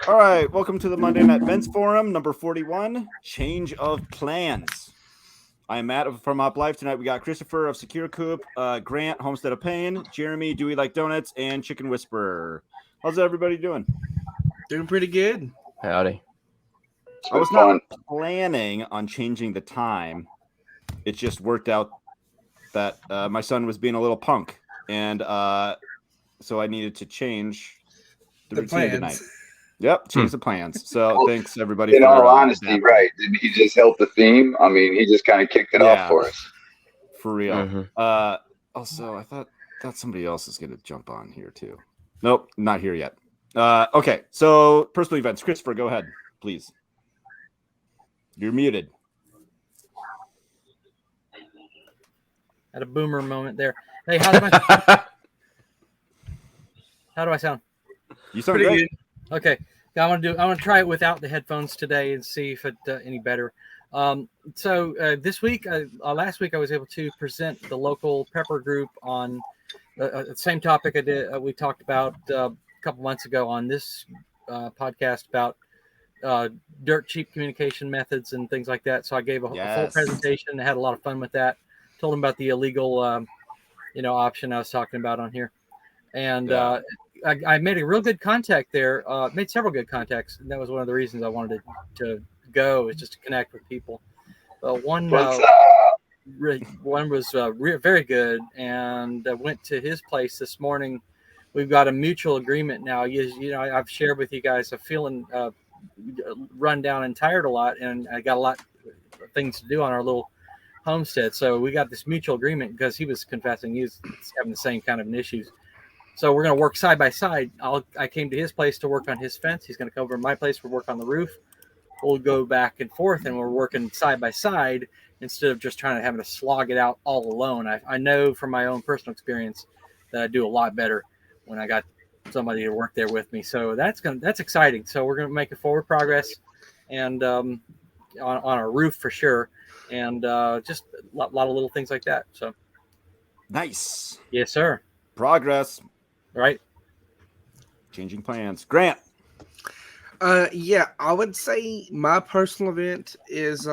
All right, welcome to the Monday Night Men's Forum, number 41, Change of Plans. I am Matt from Up Life. Tonight we got Christopher of Secure Coop, Grant, Homestead of Pain, Jeremy, Do We Like Donuts, and Chicken Whisperer. How's everybody doing? Doing pretty good. Howdy. I was not planning on changing the time. It just worked out that my son was being a little punk, and so I needed to change the routine plans. tonight. Yep, change the plans. So thanks everybody. In all honesty, right? Didn't he just help the theme? I mean, he just kind of kicked it off for us. For real. Mm-hmm. Also, I thought somebody else is going to jump on here too. Nope, not here yet. Okay, so personal events. Christopher, go ahead, please. You're muted. Had a boomer moment there. Hey, how do I sound? You sound Pretty great. good. Okay, I want to try it without the headphones today and see if it any better. So this week, last week, I was able to present the local pepper group on the same topic I did. We talked about a couple months ago on this podcast about dirt cheap communication methods and things like that. So I gave a full presentation. I had a lot of fun with that. Told them about the illegal, option I was talking about on here, and I made a real good contact there. Made several good contacts, and that was one of the reasons I wanted to go, is just to connect with people. One was very good, and I went to his place this morning. We've got a mutual agreement now. I've shared with you guys. I'm feeling run down and tired a lot, and I got a lot of things to do on our little homestead. So we got this mutual agreement because he was confessing he was having the same kind of issues. So we're going to work side by side. I came to his place to work on his fence. He's going to come over to my place for work on the roof. We'll go back and forth, and we're working side by side instead of just having to slog it out all alone. I know from my own personal experience that I do a lot better when I got somebody to work there with me. So that's exciting. So we're going to make a forward progress, and on our roof for sure, and just a lot of little things like that. So nice. Yes, sir. Progress. Right. Changing plans. Grant. Yeah, I would say my personal event is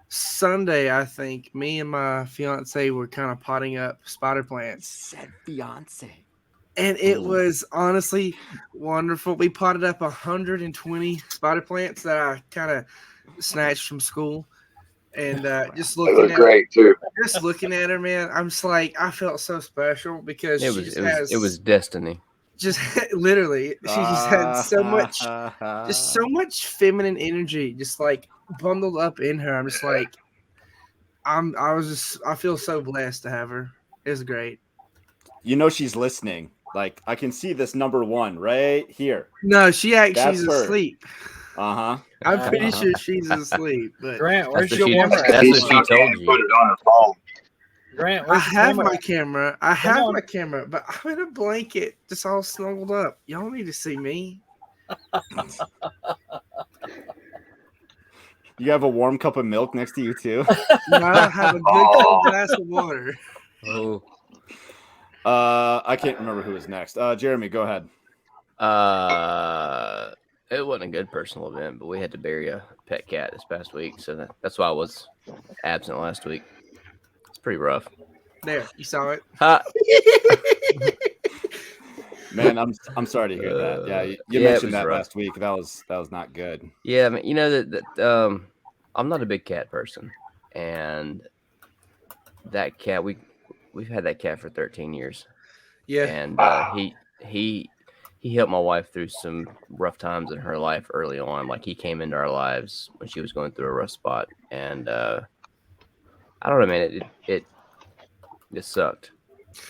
Sunday. I think me and my fiance were kind of potting up spider plants. Said fiance. And it was honestly wonderful. We potted up 120 spider plants that I kind of snatched from school. And just looking look great too. Just looking at her, man, I'm just like, I felt so special because it was destiny. Just literally, she just had so much feminine energy, just like bundled up in her. I'm just like, I feel so blessed to have her. It was great. She's listening. Like, I can see this number one right here. No, she's asleep. Uh-huh. I'm pretty sure she's asleep. But Grant, where's That's your camera? That's what she told you. Put it on her phone. Grant, I have my camera. My camera, but I'm in a blanket, just all snuggled up. Y'all don't need to see me. You have a warm cup of milk next to you too. No, I have a good cold glass of water. Oh. I can't remember who was next. Jeremy, go ahead. It wasn't a good personal event, but we had to bury a pet cat this past week, so that's why I was absent last week. It's pretty rough. There, you saw it. Man, I'm sorry to hear that. Yeah, you mentioned that rough last week. That was not good. Yeah, I mean, that I'm not a big cat person, and that cat we've had that cat for 13 years. Yeah, and he helped my wife through some rough times in her life early on. Like, he came into our lives when she was going through a rough spot, and I don't know, man. It sucked,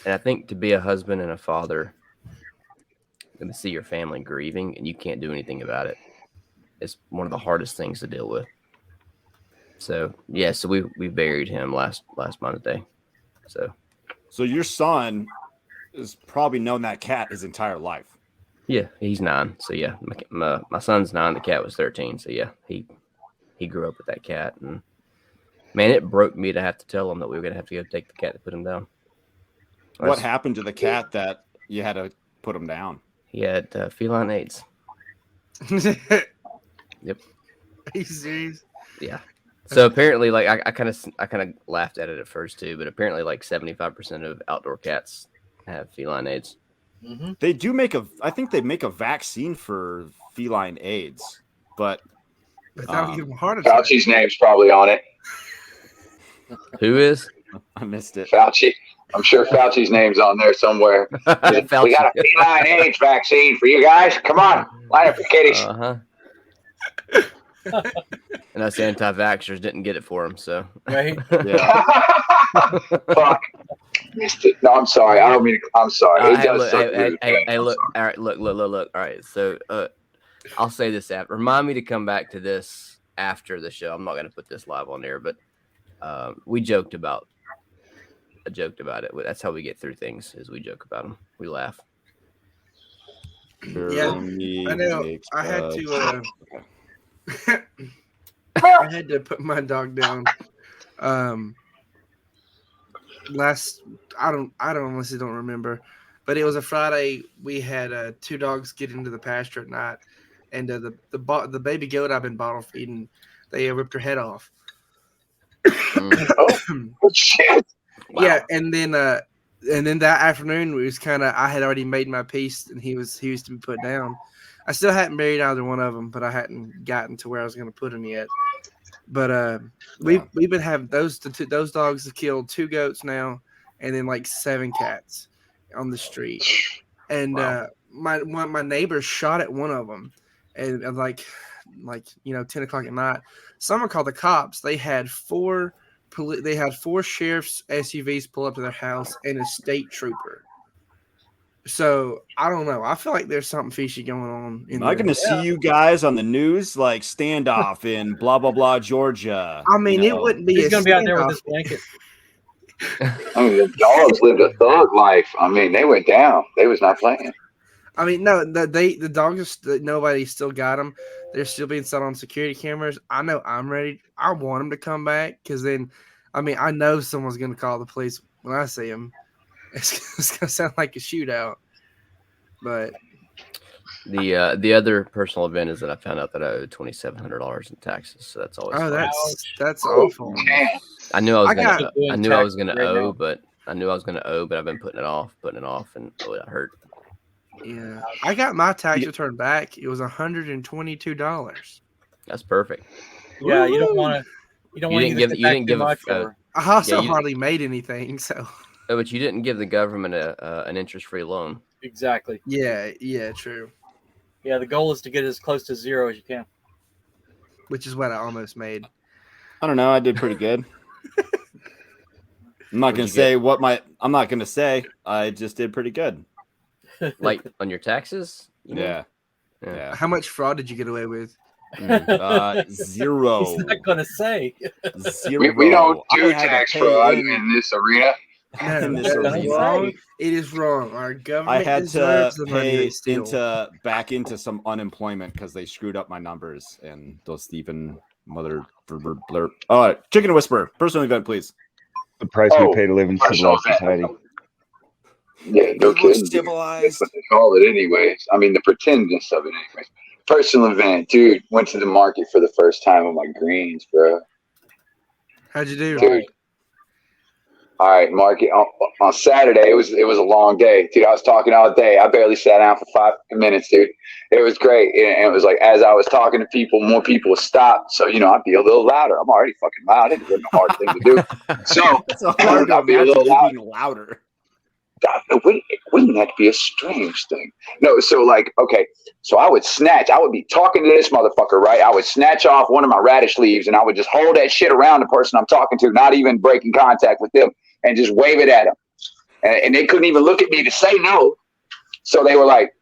and I think to be a husband and a father, and to see your family grieving and you can't do anything about it, it's one of the hardest things to deal with. So yeah, so we buried him last Monday. So your son has probably known that cat his entire life. Yeah, he's 9. So yeah, my son's 9. The cat was 13. So yeah, he grew up with that cat, and man, it broke me to have to tell him that we were gonna have to go take the cat to put him down. What happened to the cat that you had to put him down? He had feline AIDS. Yep. Are you serious? Yeah. So apparently, like I kind of laughed at it at first too, but apparently, like 75% of outdoor cats have feline AIDS. Mm-hmm. They do I think they make a vaccine for feline AIDS, but That'll give them a heart attack. Fauci's name's probably on it. Who is? I missed it. Fauci. I'm sure Fauci's name's on there somewhere. We Fauci. got a feline AIDS vaccine for you guys. Come on, line up for kitties. And us anti-vaxxers didn't get it for him, so. Right. Yeah. Fuck. Missed it. No, I'm sorry. I don't mean to, I'm sorry. It does suck really bad. Hey, look. All right, look. All right, so I'll say this after. Remind me to come back to this after the show. I'm not going to put this live on there, but we joked about it. That's how we get through things, is we joke about them. We laugh. Yeah, I know. I had to. I had to put my dog down. I honestly don't remember, but it was a Friday. We had 2 dogs get into the pasture at night, and the baby goat I've been bottle feeding, they ripped her head off. Oh shit! Wow. Yeah, and then that afternoon it was I had already made my peace, and he was to be put down. I still hadn't buried either one of them, but I hadn't gotten to where I was going to put them yet. But we've been having those dogs have killed 2 goats now, and then like 7 cats on the street. And my neighbor shot at one of them, and like 10 o'clock at night, someone called the cops. They had 4 sheriff's SUVs pull up to their house and a state trooper. So I don't know. I feel like there's something fishy going on. Am I going to see you guys on the news like standoff in blah blah blah Georgia? I mean, it wouldn't be. He's going to be out there with his blanket. I mean, the dogs lived a thug life. I mean, they went down. They was not playing. I mean, no, the dogs. Nobody still got them. They're still being set on security cameras. I know. I'm ready. I want them to come back because then, I mean, I know someone's going to call the police when I see them. It's going to sound like a shootout. But the other personal event is that I found out that I owed $2,700 in taxes. So that's always fun. That's awful. I knew I was gonna right owe, now. but I've been putting it off, and it hurt. Yeah, I got my tax return back. It was $122. That's perfect. Yeah, you don't want to. You don't want to give too much. I also hardly made anything, so. Oh, but you didn't give the government an interest-free loan. Exactly. Yeah, true. Yeah, the goal is to get as close to 0 as you can. Which is what I almost made. I don't know. I did pretty good. I'm not going to say I'm not going to say. I just did pretty good. Like on your taxes? Yeah. How much fraud did you get away with? 0. He's not going to say. 0. We don't do tax fraud in this arena. Wrong. It is wrong. Our government I had to pay steal. back into some unemployment because they screwed up my numbers and those Stephen mother blurb. Oh, Chicken Whisperer, personal event, please. The price we pay to live in civilized society. Yeah, no kidding. Civilized. That's what they call it, anyways. I mean, the pretendness of it, anyways. Personal event, dude. Went to the market for the first time with my greens, bro. How'd you do? Dude. All right, market on Saturday. It was a long day, dude. I was talking all day. I barely sat down for 5 minutes, dude. It was great, and it was like as I was talking to people, more people would stop. So I'd be a little louder. I'm already fucking loud. It wasn't a hard thing to do. So it's hard to I'd be a little louder. Wouldn't that be a strange thing? No, so so I would be talking to this motherfucker, right? I would snatch off one of my radish leaves and I would just hold that shit around the person I'm talking to, not even breaking contact with them, and just wave it at them. And they couldn't even look at me to say no. So they were like,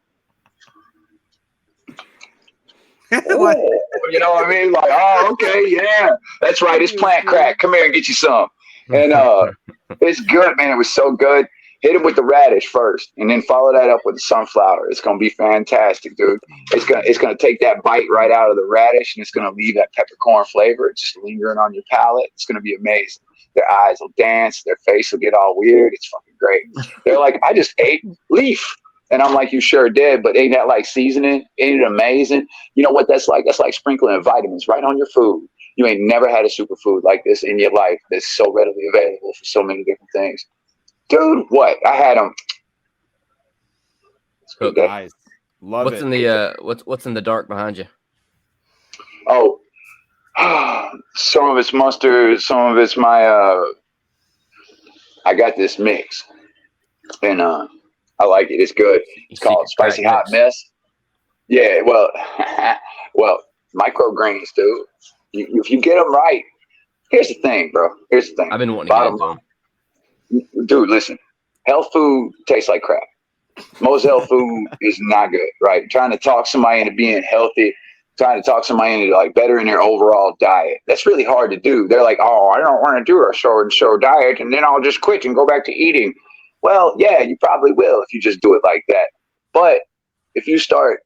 oh, you know what I mean? Like, oh, okay, yeah, that's right. It's plant crack. Come here and get you some. And it's good, man. It was so good. Hit it with the radish first, and then follow that up with the sunflower. It's gonna be fantastic, dude. It's gonna take that bite right out of the radish, and it's gonna leave that peppercorn flavor just lingering on your palate. It's gonna be amazing. Their eyes will dance, their face will get all weird. It's fucking great. They're like, I just ate leaf. And I'm like, you sure did, but ain't that like seasoning? Ain't it amazing? You know what that's like? That's like sprinkling vitamins right on your food. You ain't never had a superfood like this in your life that's so readily available for so many different things. Dude, what? I had them. Nice. Love what's it. in the what's in the dark behind you? Oh, some of it's mustard, some of it's my I got this mix. And I like it. It's good. It's called Spicy Hot Mess. Yeah, well, well, microgreens, dude. If you get them right, here's the thing, bro. Here's the thing. I've been wanting to get into them. Dude, listen. Health food tastes like crap. Most health food is not good, right? Trying to talk somebody into being healthy, trying to talk somebody into like bettering their overall diet. That's really hard to do. They're like, oh, I don't want to do a short and show diet, and then I'll just quit and go back to eating. Well, yeah, you probably will if you just do it like that. But if you start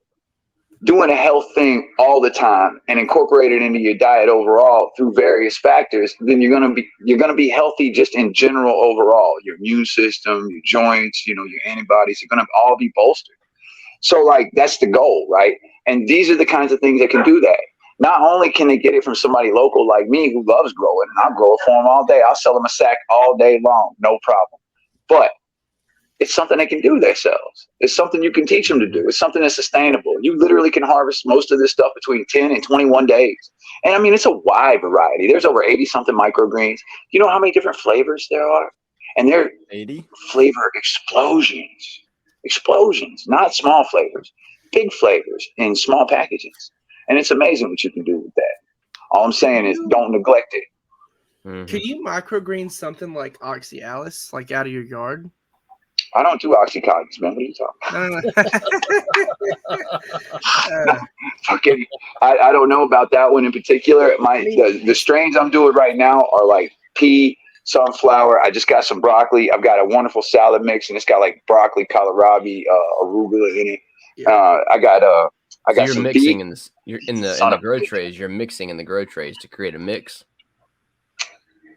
doing a health thing all the time and incorporate it into your diet overall through various factors, then you're gonna be healthy just in general overall. Your immune system, your joints, your antibodies are gonna all be bolstered. So like that's the goal, right? And these are the kinds of things that can do that. Not only can they get it from somebody local like me who loves growing, and I'll grow it for them all day. I'll sell them a sack all day long, no problem. But it's something they can do themselves. It's something you can teach them to do. It's something that's sustainable. You literally can harvest most of this stuff between 10 and 21 days. And I mean, it's a wide variety. There's over 80 something microgreens. You know how many different flavors there are? And they're 80 flavor explosions. Explosions, not small flavors, big flavors in small packages. And it's amazing what you can do with that. All I'm saying is don't neglect it. Mm-hmm. Could you microgreen something like Oxyalis, like out of your yard? I don't do Oxycontins, man. What are you talking? Fucking, I don't know about that one in particular. The strains I'm doing right now are like pea, sunflower. I just got some broccoli. I've got a wonderful salad mix, and it's got like broccoli, kohlrabi, arugula in it. Yeah. I got So you're some mixing beef. in the grow trays. You're mixing in the grow trays to create a mix.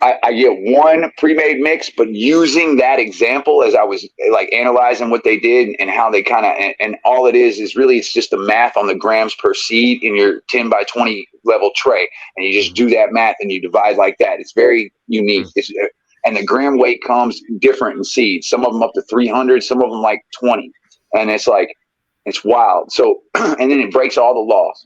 I get one pre-made mix, but using that example as I was like analyzing what they did and how they kind of, and all it is really, it's just the math on the grams per seed in your 10 by 20 level tray. And you just do that math and you divide like that. It's very unique. And the gram weight comes different in seeds. Some of them up to 300, some of them like 20. And it's like, it's wild. So, and then it breaks all the laws.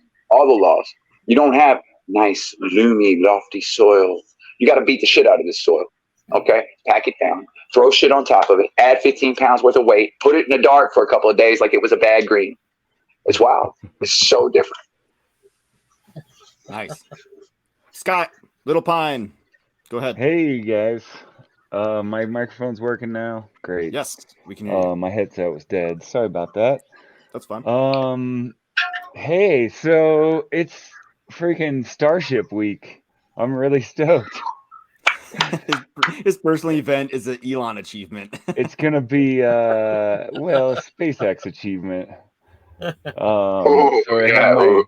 You don't have nice, loomy, lofty soil. You got to beat the shit out of this soil. Okay? Pack it down. Throw shit on top of it. Add 15 pounds worth of weight. Put it in the dark for a couple of days like it was a bad green. It's wild. It's so different. Nice. Scott, Little Pine, go ahead. Hey guys, my microphone's working now. Great. Yes, we can hear you. My headset was dead. Sorry about that. That's fun. Hey, so it's freaking Starship Week. I'm really stoked. His personal event is an Elon achievement. It's gonna be a SpaceX achievement. So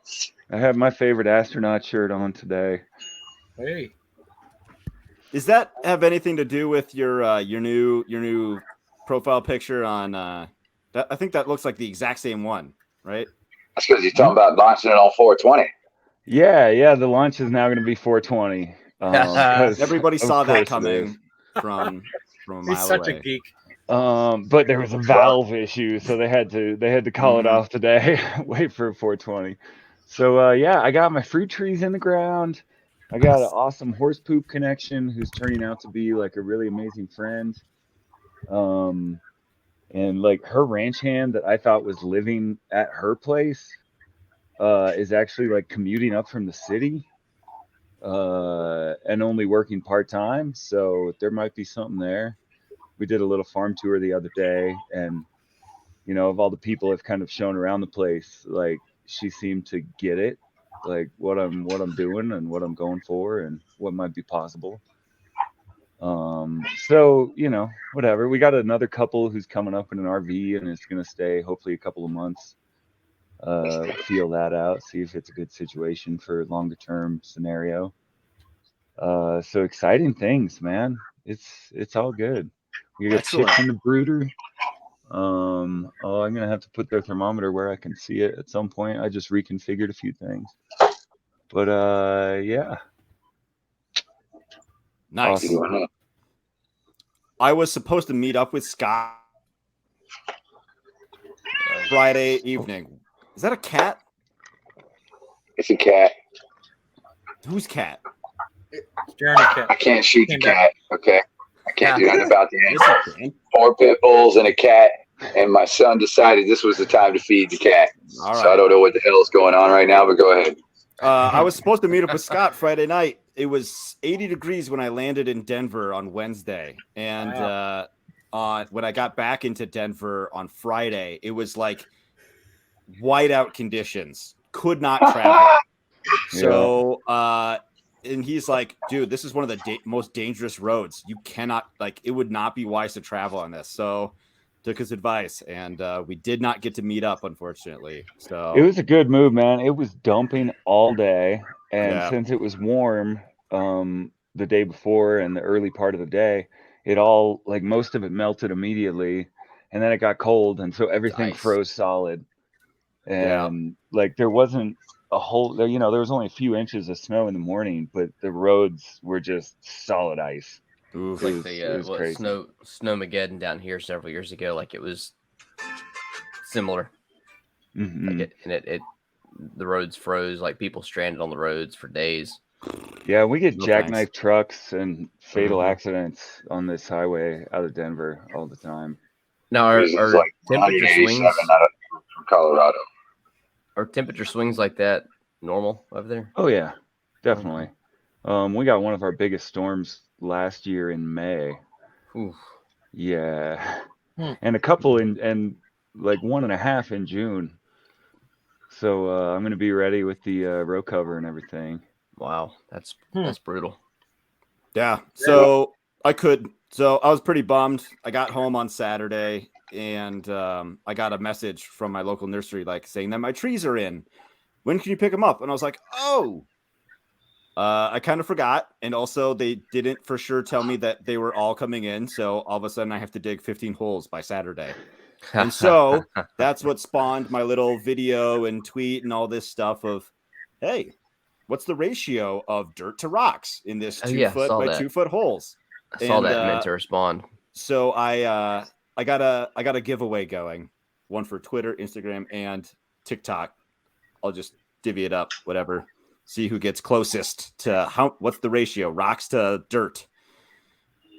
I have my favorite astronaut shirt on today. Hey, Does that have anything to do with your new profile picture on? That I think that looks like the exact same one, right? That's because you're talking about launching it on 420. Yeah. The launch is now going to be 420. Everybody saw that coming from a mile he's such away. a geek. But there was a valve issue, so they had to call it off today. Wait for 420. So I got my fruit trees in the ground. I got an awesome horse poop connection who's turning out to be like a really amazing friend. And like her ranch hand that I thought was living at her place is actually like commuting up from the city and only working part-time. So there might be something there. We did a little farm tour the other day, and of all the people I've kind of shown around the place, like she seemed to get it, like what I'm doing and what I'm going for and what might be possible. So whatever. We got another couple who's coming up in an RV and it's gonna stay hopefully a couple of months. Feel that out, see if it's a good situation for longer term scenario. So exciting things, man. It's all good. We got chips in the brooder. I'm gonna have to put their thermometer where I can see it at some point. I just reconfigured a few things. But yeah. Nice. Awesome. I was supposed to meet up with Scott Friday evening. Is that a cat? It's a cat. Whose cat? Jeremy's cat. I can't shoot the Came cat. Okay, I can't do nothing about the Yes, animal. you can. 4 pit bulls and a cat, and my son decided this was the time to feed the cat. All So I right. don't know what the hell is going on right now, but go ahead. I was supposed to meet up with Scott Friday night. It was 80 degrees when I landed in Denver on Wednesday. And when I got back into Denver on Friday, it was like whiteout conditions. Could not travel. So, and he's like, dude, this is one of the most dangerous roads. You cannot, like, it would not be wise to travel on this. So took his advice, and we did not get to meet up, unfortunately. So It was a good move, man. It was dumping all day, and Yeah. since it was warm the day before and the early part of the day, it all, like, most of it melted immediately, and then it got cold, and so everything Ice. froze solid. Yeah. And like there wasn't a whole, there was only a few inches of snow in the morning, but the roads were just solid ice. Oof. Like it was crazy. Snowmageddon down here several years ago. Like it was similar. Mhm. Like the roads froze. Like people stranded on the roads for days. Yeah, we get No jackknife trucks and fatal Mhm. accidents on this highway out of Denver all the time. Now, It was like temperature 187 swings? from Colorado. Are temperature swings like that normal over there? Oh yeah, definitely. We got one of our biggest storms last year in May. Oof. Yeah, Hmm. and a couple and like 1.5 in June. So I'm gonna be ready with the row cover and everything. Wow, that's brutal. Yeah. So I was pretty bummed. I got home on Saturday, and I got a message from my local nursery, like saying that my trees are in. When can you pick them up? And I was like, oh. I kind of forgot, and also they didn't for sure tell me that they were all coming in. So all of a sudden, I have to dig 15 holes by Saturday, and so that's what spawned my little video and tweet and all this stuff of, hey, what's the ratio of dirt to rocks in this 2 foot by 2 foot holes? I saw that meant to respond. So I got a giveaway going, one for Twitter, Instagram, and TikTok. I'll just divvy it up, whatever. See who gets closest to what's the ratio, rocks to dirt.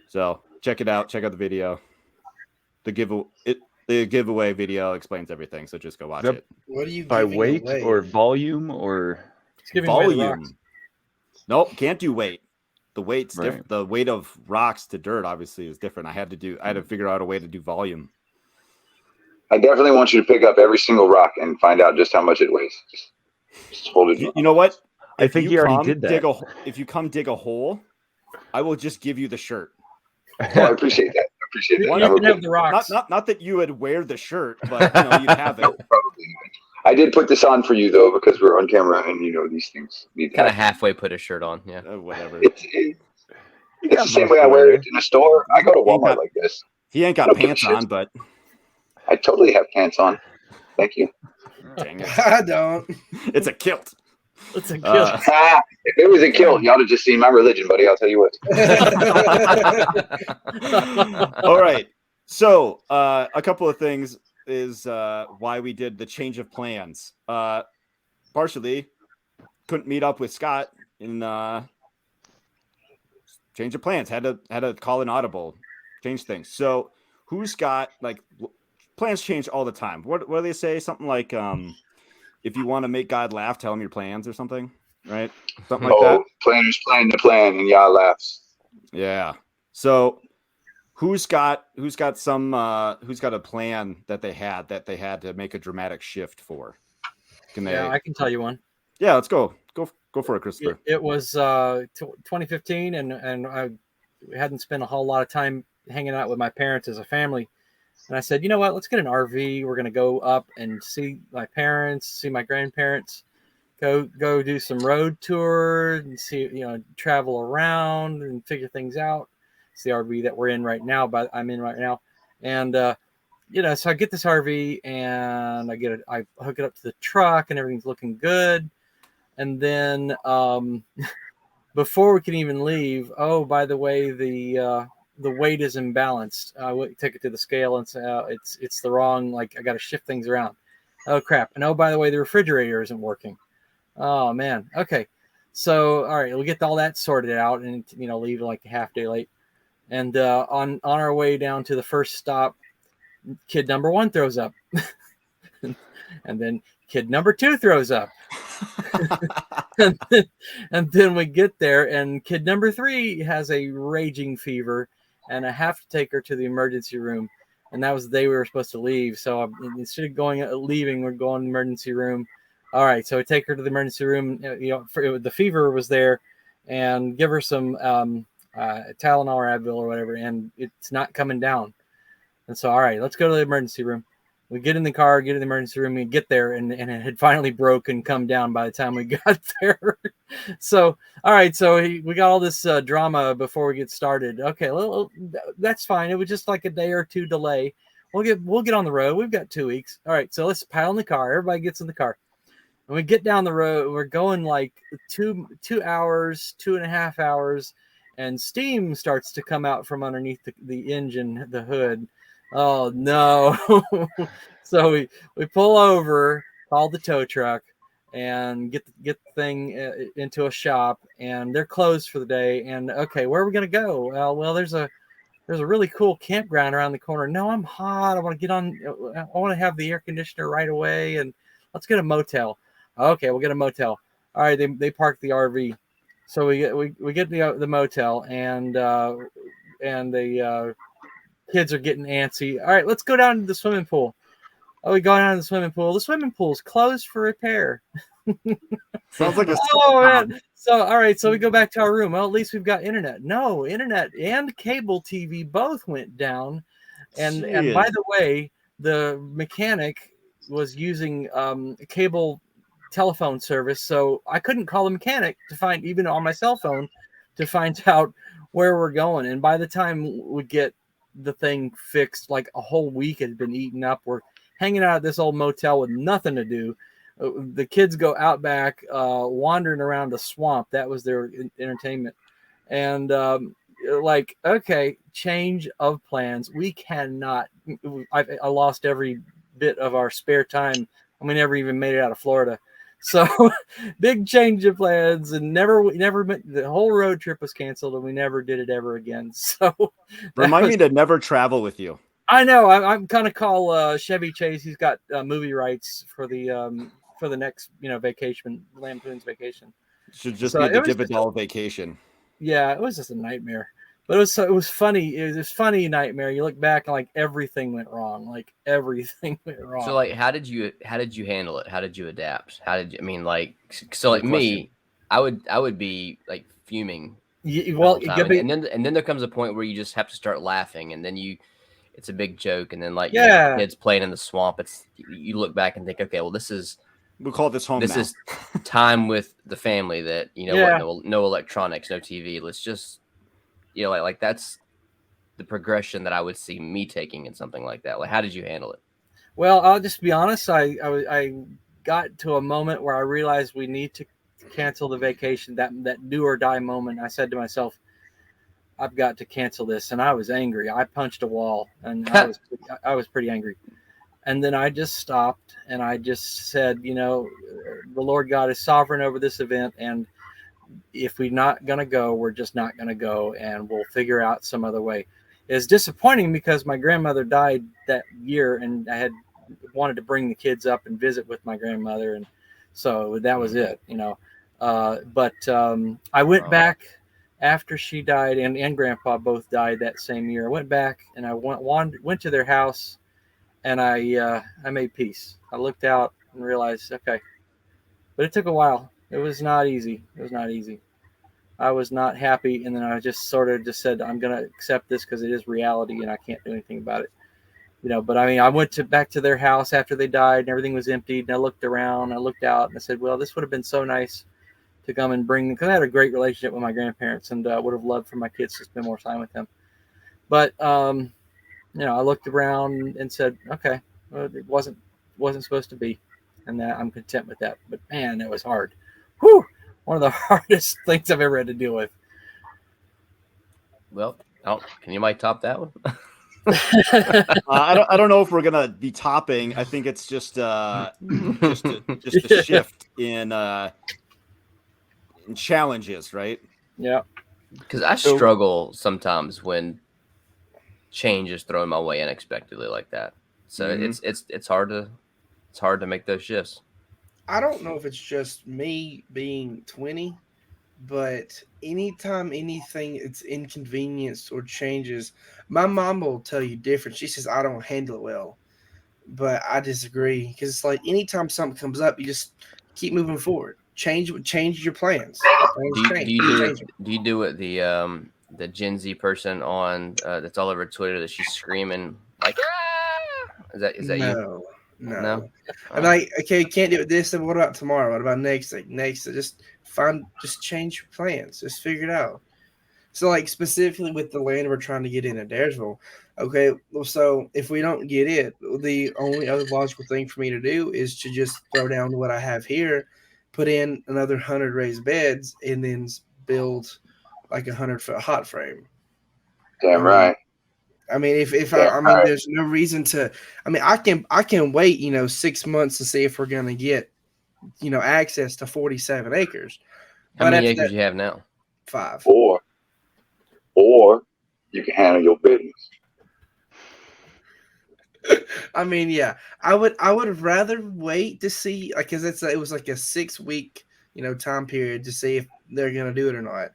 So check it out. Check out the video. The giveaway video explains everything. So just go watch it. What are you By giving weight away? or volume or It's giving away the rocks. Volume. Nope, can't do weight. The weight's Right. different. The weight of rocks to dirt obviously is different. I had to figure out a way to do volume. I definitely want you to pick up every single rock and find out just how much it weighs. Just hold it. You know what? I think you already did that. If you come dig a hole, I will just give you the shirt. Oh, I appreciate that. You can have the rocks. Not that you would wear the shirt, but you'd have it. Probably. I did put this on for you though because we're on camera and these things need Kind of halfway put a shirt on. Yeah. Whatever. It's the same way I wear it in a store. I go to Walmart like this. He ain't got pants on, but I totally have pants on. Thank you. dang it. I don't. It's a kilt. It's a kill. If it was a kilt, y'all have just seen my religion, buddy. I'll tell you what. All right. So a couple of things is why we did the change of plans. Partially couldn't meet up with Scott in change of plans. Had to call an audible, change things. So who's got plans change all the time? What do they say? Something like if you want to make God laugh, tell him your plans or something, right? Something like that. Planners planning the plan, and y'all laughs. Yeah. So who's got a plan that they had to make a dramatic shift for? Yeah, I can tell you one. Yeah, let's go for it, Christopher. It was 2015, and I hadn't spent a whole lot of time hanging out with my parents as a family. And I said, you know what? Let's get an RV. We're going to go up and see my parents, see my grandparents, go do some road tours and see, travel around and figure things out. It's the RV that we're in right now, I'm in right now. And so I get this RV and I hook it up to the truck and everything's looking good. And then before we can even leave, oh, by the way, the weight is imbalanced. I take it to the scale and say, it's the wrong, like I got to shift things around. Oh crap. And oh, by the way, the refrigerator isn't working. Oh man. Okay. So, all right, we get all that sorted out and, leave like a half day late. And on our way down to the first stop, kid number 1 throws up. And then kid number 2 throws up. and then we get there and kid number 3 has a raging fever and I have to take her to the emergency room. And that was the day we were supposed to leave. So instead of leaving, we're going to the emergency room. All right. So I take her to the emergency room, the fever was there and give her some Tylenol or Advil or whatever. And it's not coming down. And so, all right, let's go to the emergency room. We get in the car, get in the emergency room, and get there, and it had finally broken, come down by the time we got there. So, all right, so we got all this drama before we get started. Okay, well, that's fine. It was just like a day or two delay. We'll get on the road. We've got 2 weeks. All right, so let's pile in the car. Everybody gets in the car. And we get down the road. We're going like 2 hours, 2.5 hours, and steam starts to come out from underneath the engine, the hood. Oh no. So we pull over, call the tow truck, and get the thing into a shop, and they're closed for the day. And okay, where are we gonna go? Well, there's a really cool campground around the corner. No, I'm hot. I want to get on. I want to have the air conditioner right away, and let's get a motel. Okay, we'll get a motel. All right, they park the RV, so we get the motel, and the kids are getting antsy. All right, let's go down to the swimming pool. Oh, we go down to the swimming pool. The swimming pool's closed for repair. Sounds like a man. So, all right, so we go back to our room. Well, at least we've got internet. No, internet and cable TV both went down. And by the way, the mechanic was using cable telephone service, so I couldn't call the mechanic to find, even on my cell phone, to find out where we're going. And by the time we get the thing fixed, like a whole week had been eaten up. We're hanging out at this old motel with nothing to do. The kids go out back, wandering around the swamp. That was their entertainment. And okay, change of plans. We cannot. I lost every bit of our spare time, and we never even made it out of Florida. So big change of plans, and never the whole road trip was canceled, and we never did it ever again. So remind me to never travel with you. I know. I'm kind of call Chevy Chase. He's got movie rights for the next vacation, Lampoon's Vacation. Should just be the Dividal vacation. Yeah, it was just a nightmare. But it was funny. It was funny nightmare. You look back and like everything went wrong. Like everything went wrong. So like, how did you handle it? How did you adapt? Me, I would be like fuming. And then there comes a point where you just have to start laughing, and then it's a big joke, and then like kids playing in the swamp. You look back and think, okay, well we'll call this home. This now. Is time with the family. That no electronics, no TV. Let's just. Like that's the progression that I would see me taking in something like that. Like, how did you handle it? Well, I'll just be honest. I got to a moment where I realized we need to cancel the vacation. That do or die moment. I said to myself, I've got to cancel this, and I was angry. I punched a wall, and I was pretty angry. And then I just stopped, and I just said, the Lord God is sovereign over this event, and if we're not going to go, we're just not going to go, and we'll figure out some other way. It's disappointing because my grandmother died that year, and I had wanted to bring the kids up and visit with my grandmother, and so that was it, But I went back after she died, and Grandpa both died that same year. I went back, and I went to their house, and I made peace. I looked out and realized, okay, but it took a while. It was not easy. I was not happy. And then I just sort of just said, I'm going to accept this because it is reality and I can't do anything about it. But I mean, I went back to their house after they died and everything was emptied. And I looked around, I looked out and I said, well, this would have been so nice to come and bring them, because I had a great relationship with my grandparents and would have loved for my kids to spend more time with them. But I looked around and said, okay, well, it wasn't supposed to be, and that I'm content with that. But man, that was hard. Whew, one of the hardest things I've ever had to deal with. Well, can you might top that one? I don't know if we're gonna be topping. I think it's just a shift in challenges, right? Yeah. Because I struggle sometimes when change is thrown my way unexpectedly like that. So it's hard to make those shifts. I don't know if it's just me being 20, but anytime anything it's inconvenienced or changes, my mom will tell you different. She says I don't handle it well, but I disagree because it's like anytime something comes up, you just keep moving forward. Change your plans. Do you do it the Gen Z person on that's all over Twitter that she's screaming like, ah! Is that you? No. I'm like, okay, can't do it this. Then what about tomorrow? What about next thing? Just change your plans. Just figure it out. So, like, specifically with the land we're trying to get in at Daresville, okay, so if we don't get it, the only other logical thing for me to do is to just throw down what I have here, put in another 100 raised beds, and then build like a 100-foot hot frame. Damn right. I mean, there's no reason to. I mean, I can wait, 6 months to see if we're gonna get, access to 47 acres. How many acres you have now? 5. Or you can handle your business. I mean, yeah, I would rather wait to see, because it was like a 6-week, time period to see if they're gonna do it or not.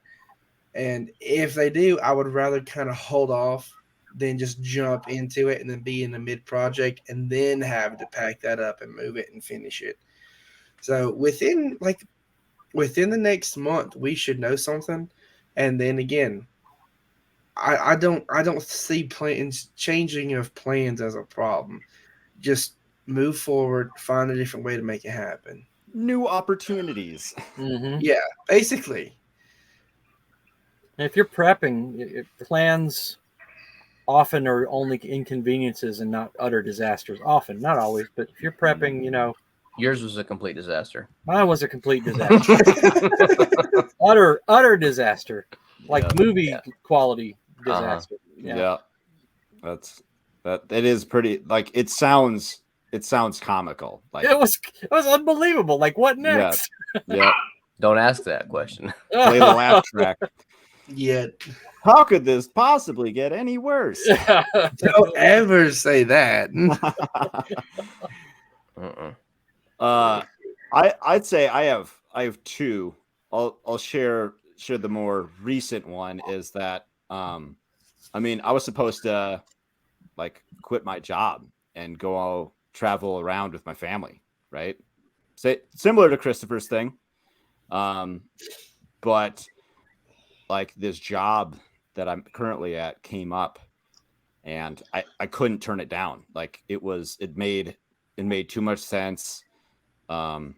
And if they do, I would rather kind of hold off than just jump into it and then be in the mid project and then have to pack that up and move it and finish it. So within the next month, we should know something. And then again, I don't see changing of plans as a problem. Just move forward, find a different way to make it happen. New opportunities. Mm-hmm. Yeah, basically. If you're prepping, plans often are only inconveniences and not utter disasters. Often, not always, but if you're prepping, yours was a complete disaster. Mine was a complete disaster. utter disaster, like movie quality disaster. Yeah, it is pretty. Like it sounds comical. Like it was unbelievable. Like what next? Yeah. Don't ask that question. Play the laugh track. Yeah. How could this possibly get any worse? Don't ever say that. I'd say I have 2. I'll share the more recent one is that I was supposed to like quit my job and go travel around with my family, right? Similar to Christopher's thing. But like this job that I'm currently at came up and I couldn't turn it down. Like it made too much sense. And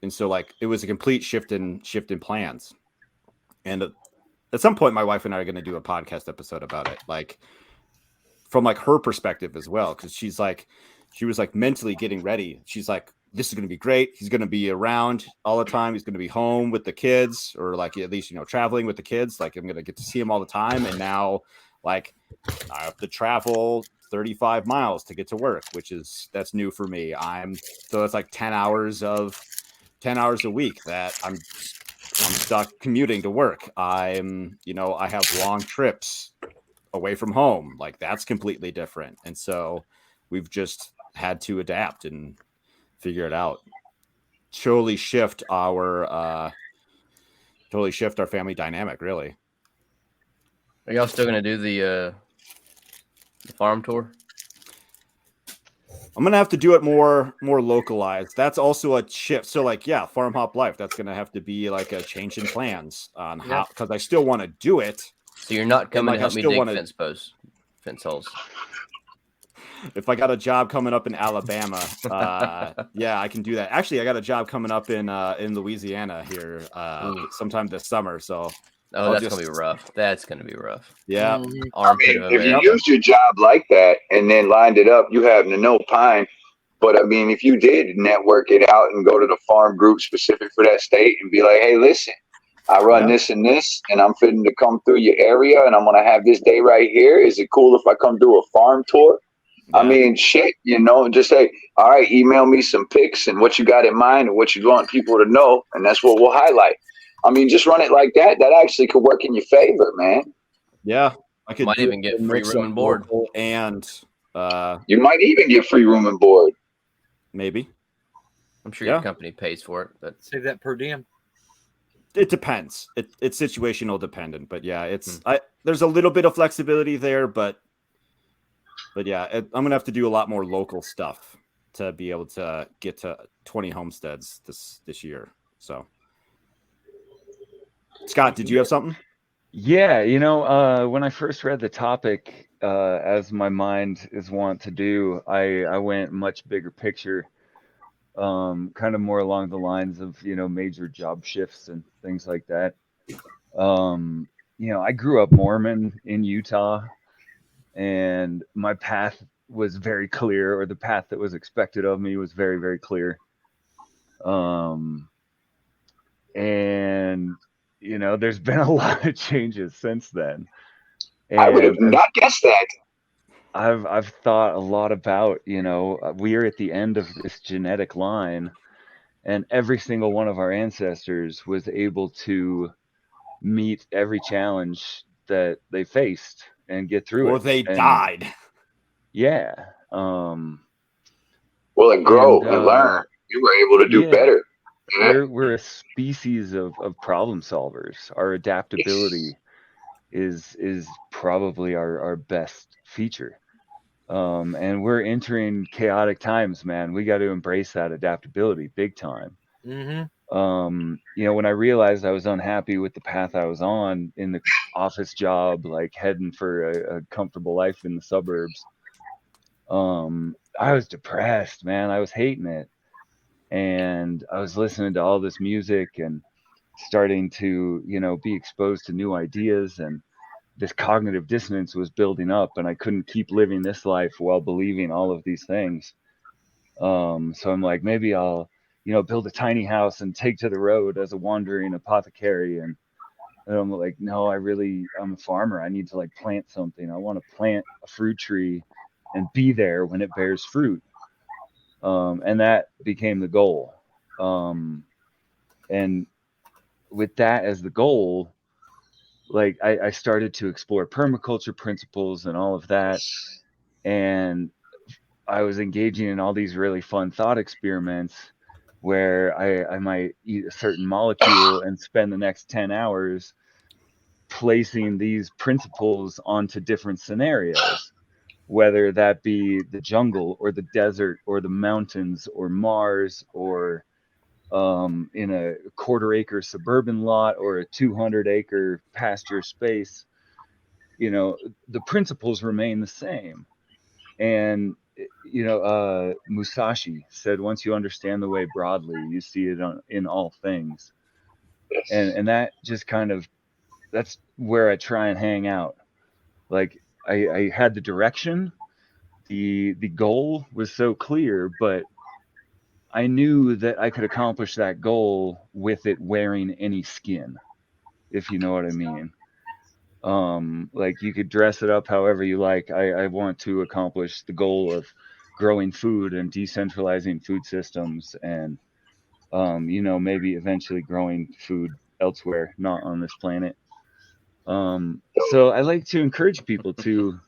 so like it was a complete shift in plans. And at some point my wife and I are going to do a podcast episode about it. Like from like her perspective as well. Cause she was like mentally getting ready. She's like, this is going to be great. He's going to be around all the time. He's going to be home with the kids or like at least, traveling with the kids. Like I'm going to get to see him all the time. And now like I have to travel 35 miles to get to work, that's new for me. So it's like 10 hours a week that I'm stuck commuting to work. I have long trips away from home. Like that's completely different. And so we've just had to adapt and figure it out. Totally shift our family dynamic, really. Are y'all still gonna do the farm tour? I'm gonna have to do it more localized. That's also a shift. So like, yeah, Farm Hop Life. That's gonna have to be like a change in plans on how, because I still want to do it. So you're not coming to help me dig fence holes. If I got a job coming up in Alabama, yeah, I can do that. Actually, I got a job coming up in Louisiana here sometime this summer. So Oh, I'll that's just- gonna be rough. That's gonna be rough. Yeah. Mhm. I Armpit mean, of if you America. used your job like that and then lined it up, you happen to know pine. But I mean, if you did network it out and go to the farm group specific for that state and be like, hey, listen, I run Yeah. this and this, and I'm fitting to come through your area, and I'm gonna have this day right here. Is it cool if I come do a farm tour? I Yeah. mean, shit, and just say, all right, email me some pics and what you got in mind and what you want people to know, and that's what we'll highlight. I mean, just run it like that. That actually could work in your favor, man. Yeah. I could Might do even it get and free mix room up and board. local and You might even get free room and board. maybe. I'm sure Yeah. your company pays for it, but Save that per diem. It depends. It's situational dependent, but yeah, there's a little bit of flexibility there, but yeah, I'm gonna have to do a lot more local stuff to be able to get to 20 homesteads this year. So, Scott, did you have something? Yeah, when I first read the topic, as my mind is wont to do, I went much bigger picture, kind of more along the lines of, major job shifts and things like that. I grew up Mormon in Utah, and my path was very clear, or the path that was expected of me was very, very clear. And there's been a lot of changes since then. I would have And not guessed that. I've thought a lot about, we are at the end of this genetic line, and every single one of our ancestors was able to meet every challenge that they faced and get through Or it. they And died. yeah. Well, and grow and learn. You were able to do yeah, better. Yeah. we're a species of problem solvers. Our adaptability is probably our best feature. And we're entering chaotic times, man. We got to embrace that adaptability big time. Mm-hmm. When I realized I was unhappy with the path I was on in the office job, like heading for a comfortable life in the suburbs, I was depressed, man. I was hating it. And I was listening to all this music and starting to, be exposed to new ideas, and this cognitive dissonance was building up, and I couldn't keep living this life while believing all of these things. So I'm like, maybe I'll, build a tiny house and take to the road as a wandering apothecary. And I'm like, no, I'm a farmer. I need to like plant something. I want to plant a fruit tree and be there when it bears fruit. And that became the goal. And with that as the goal, like I started to explore permaculture principles and all of that. And I was engaging in all these really fun thought experiments where I might eat a certain molecule and spend the next 10 hours placing these principles onto different scenarios, whether that be the jungle or the desert or the mountains or Mars, or in a quarter-acre suburban lot or a 200-acre pasture space. The principles remain the same. And Musashi said, once you understand the way broadly, you see it in all things. And that just that's where I try and hang out. Like I had the direction, the goal was so clear, but I knew that I could accomplish that goal with it wearing any skin, if you know what I mean. Like you could dress it up however you like. I want to accomplish the goal of growing food and decentralizing food systems, and maybe eventually growing food elsewhere, not on this planet. So I like to encourage people to,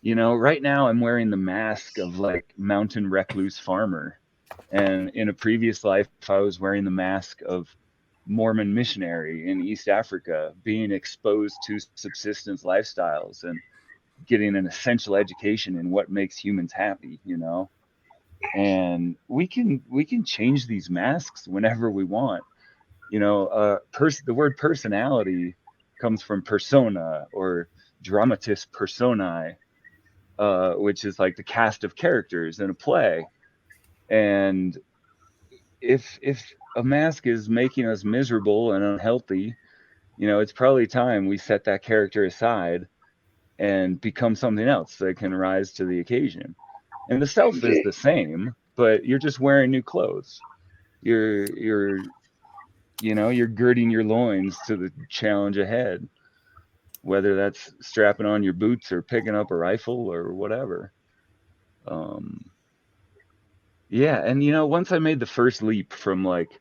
right now I'm wearing the mask of like mountain recluse farmer, and in a previous life I was wearing the mask of Mormon missionary in East Africa, being exposed to subsistence lifestyles and getting an essential education in what makes humans happy, and we can change these masks whenever we want. The word personality comes from persona, or dramatis personae, which is like the cast of characters in a play. And if a mask is making us miserable and unhealthy, it's probably time we set that character aside and become something else that can rise to the occasion. And the self is the same, but you're just wearing new clothes. You're girding your loins to the challenge ahead, whether that's strapping on your boots or picking up a rifle or whatever. Yeah, and once I made the first leap from like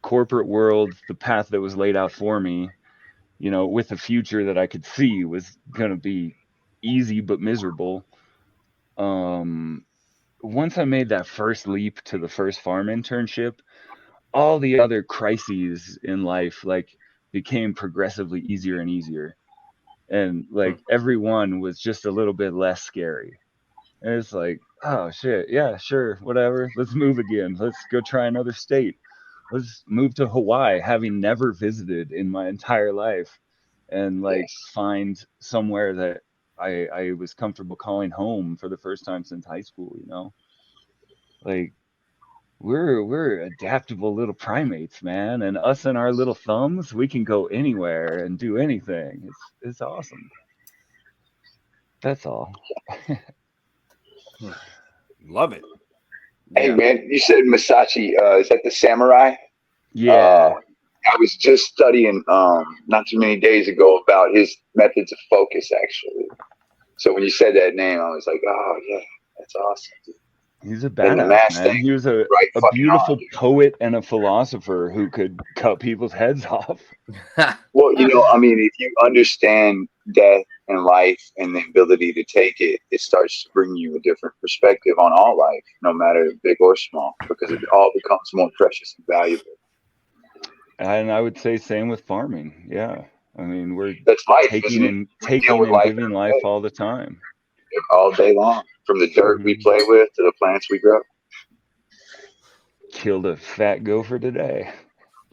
corporate world, the path that was laid out for me, with a future that I could see was gonna be easy but miserable. Once I made that first leap to the first farm internship, all the other crises in life like became progressively easier and easier. And like every one was just a little bit less scary. And it's like, oh shit, yeah, sure, whatever. Let's move again. Let's go try another state. Let's move to Hawaii, having never visited in my entire life, and like find somewhere that I was comfortable calling home for the first time since high school, Like we're adaptable little primates, man, and us and our little thumbs, we can go anywhere and do anything. It's awesome. That's all. Love it. Hey man, you said Masashi, is that the samurai? Yeah. I was just studying not too many days ago about his methods of focus actually. So when you said that name, I was like, oh yeah, that's awesome. He's a badass, man. He was a beautiful poet and a philosopher who could cut people's heads off. Well, I mean, if you understand death and life and the ability to take it, it starts to bring you a different perspective on all life, no matter big or small, because it all becomes more precious and valuable. And I would say same with farming. Yeah. I mean, we're life, taking and giving life all the time. All day long, from the dirt we play with to the plants we grow. Killed a fat gopher today.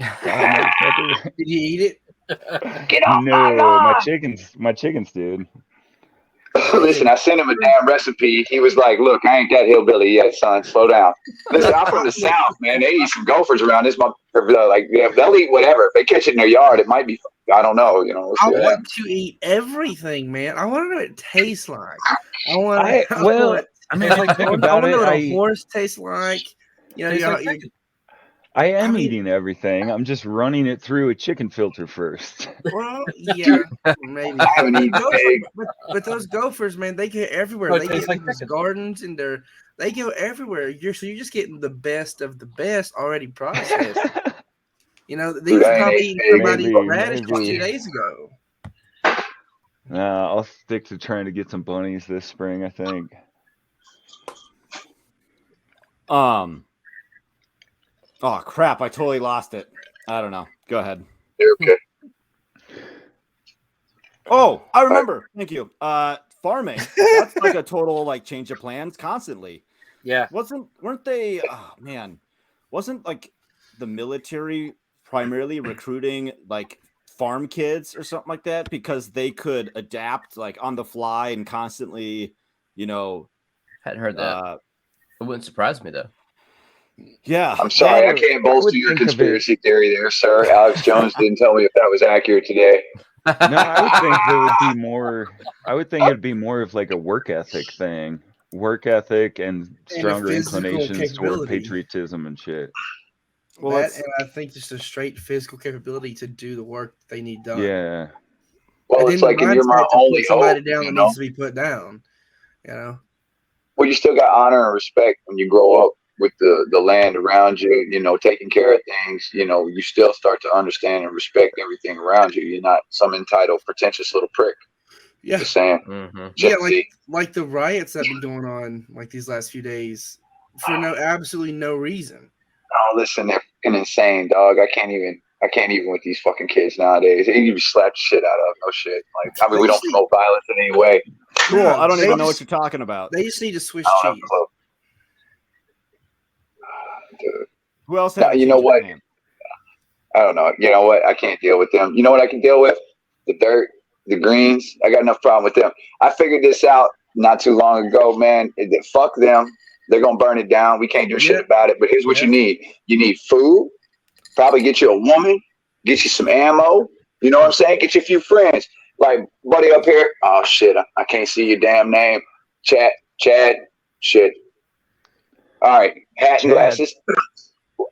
Did you eat it? Get off my chickens, dude. Listen, I sent him a damn recipe. He was like, "Look, I ain't that hillbilly yet, son. Slow down." Listen, I'm from the South, man. They eat some gophers around this month. Like, they'll eat whatever. If they catch it in their yard, it might be. I don't know. We'll I want to eat everything, man. I want to know what it tastes like. I mean, like, think about it. I want to know what a horse tastes like. I am eating everything. I'm just running it through a chicken filter first. Well, yeah, maybe. But those gophers, man, they get everywhere. They get like those gardens and they go everywhere. You're just getting the best of the best already processed. These are probably eating somebody's radishes 2 days ago. I'll stick to trying to get some bunnies this spring, I think. Oh crap! I totally lost it. I don't know. Go ahead. You're okay. Oh, I remember. Thank you. Farming. That's like a total like change of plans constantly. Yeah. Weren't they? Oh man, wasn't like the military primarily recruiting like farm kids or something like that because they could adapt like on the fly and constantly, Hadn't heard that. It wouldn't surprise me though. Yeah. I'm sorry, I can't bolster your conspiracy theory there, sir. Alex Jones didn't tell me if that was accurate today. No, I would think it would be more. I would think it'd be more of like a work ethic thing, and stronger inclinations toward patriotism and shit. Well, and I think just a straight physical capability to do the work they need done. Yeah. Well, it's like you're my only somebody hope. Down that needs to be put down. Well, you still got honor and respect when you grow up with the land around you, taking care of things, you still start to understand and respect everything around you. You're not some entitled, pretentious little prick. Yeah. Just saying. Mm-hmm. Yeah, like the riots that have been going on like these last few days for absolutely no reason. Oh, listen, they're fucking insane, dog. I can't even with these fucking kids nowadays. They need to be slapped shit out of. No shit. We don't promote violence in any way. Cool. I don't even know what you're talking about. They just need to switch cheese. Dude. Who else? You know what? I don't know. You know what? I can't deal with them. You know what I can deal with? The dirt, the greens. I got enough problem with them. I figured this out not too long ago, man. Fuck them. They're going to burn it down. We can't do shit about it. But here's what you need. You need food. Probably get you a woman. Get you some ammo. You know what I'm saying? Get you a few friends. Like, buddy up here. Oh, shit. I can't see your damn name. Chad. Shit. All right. Hat and glasses.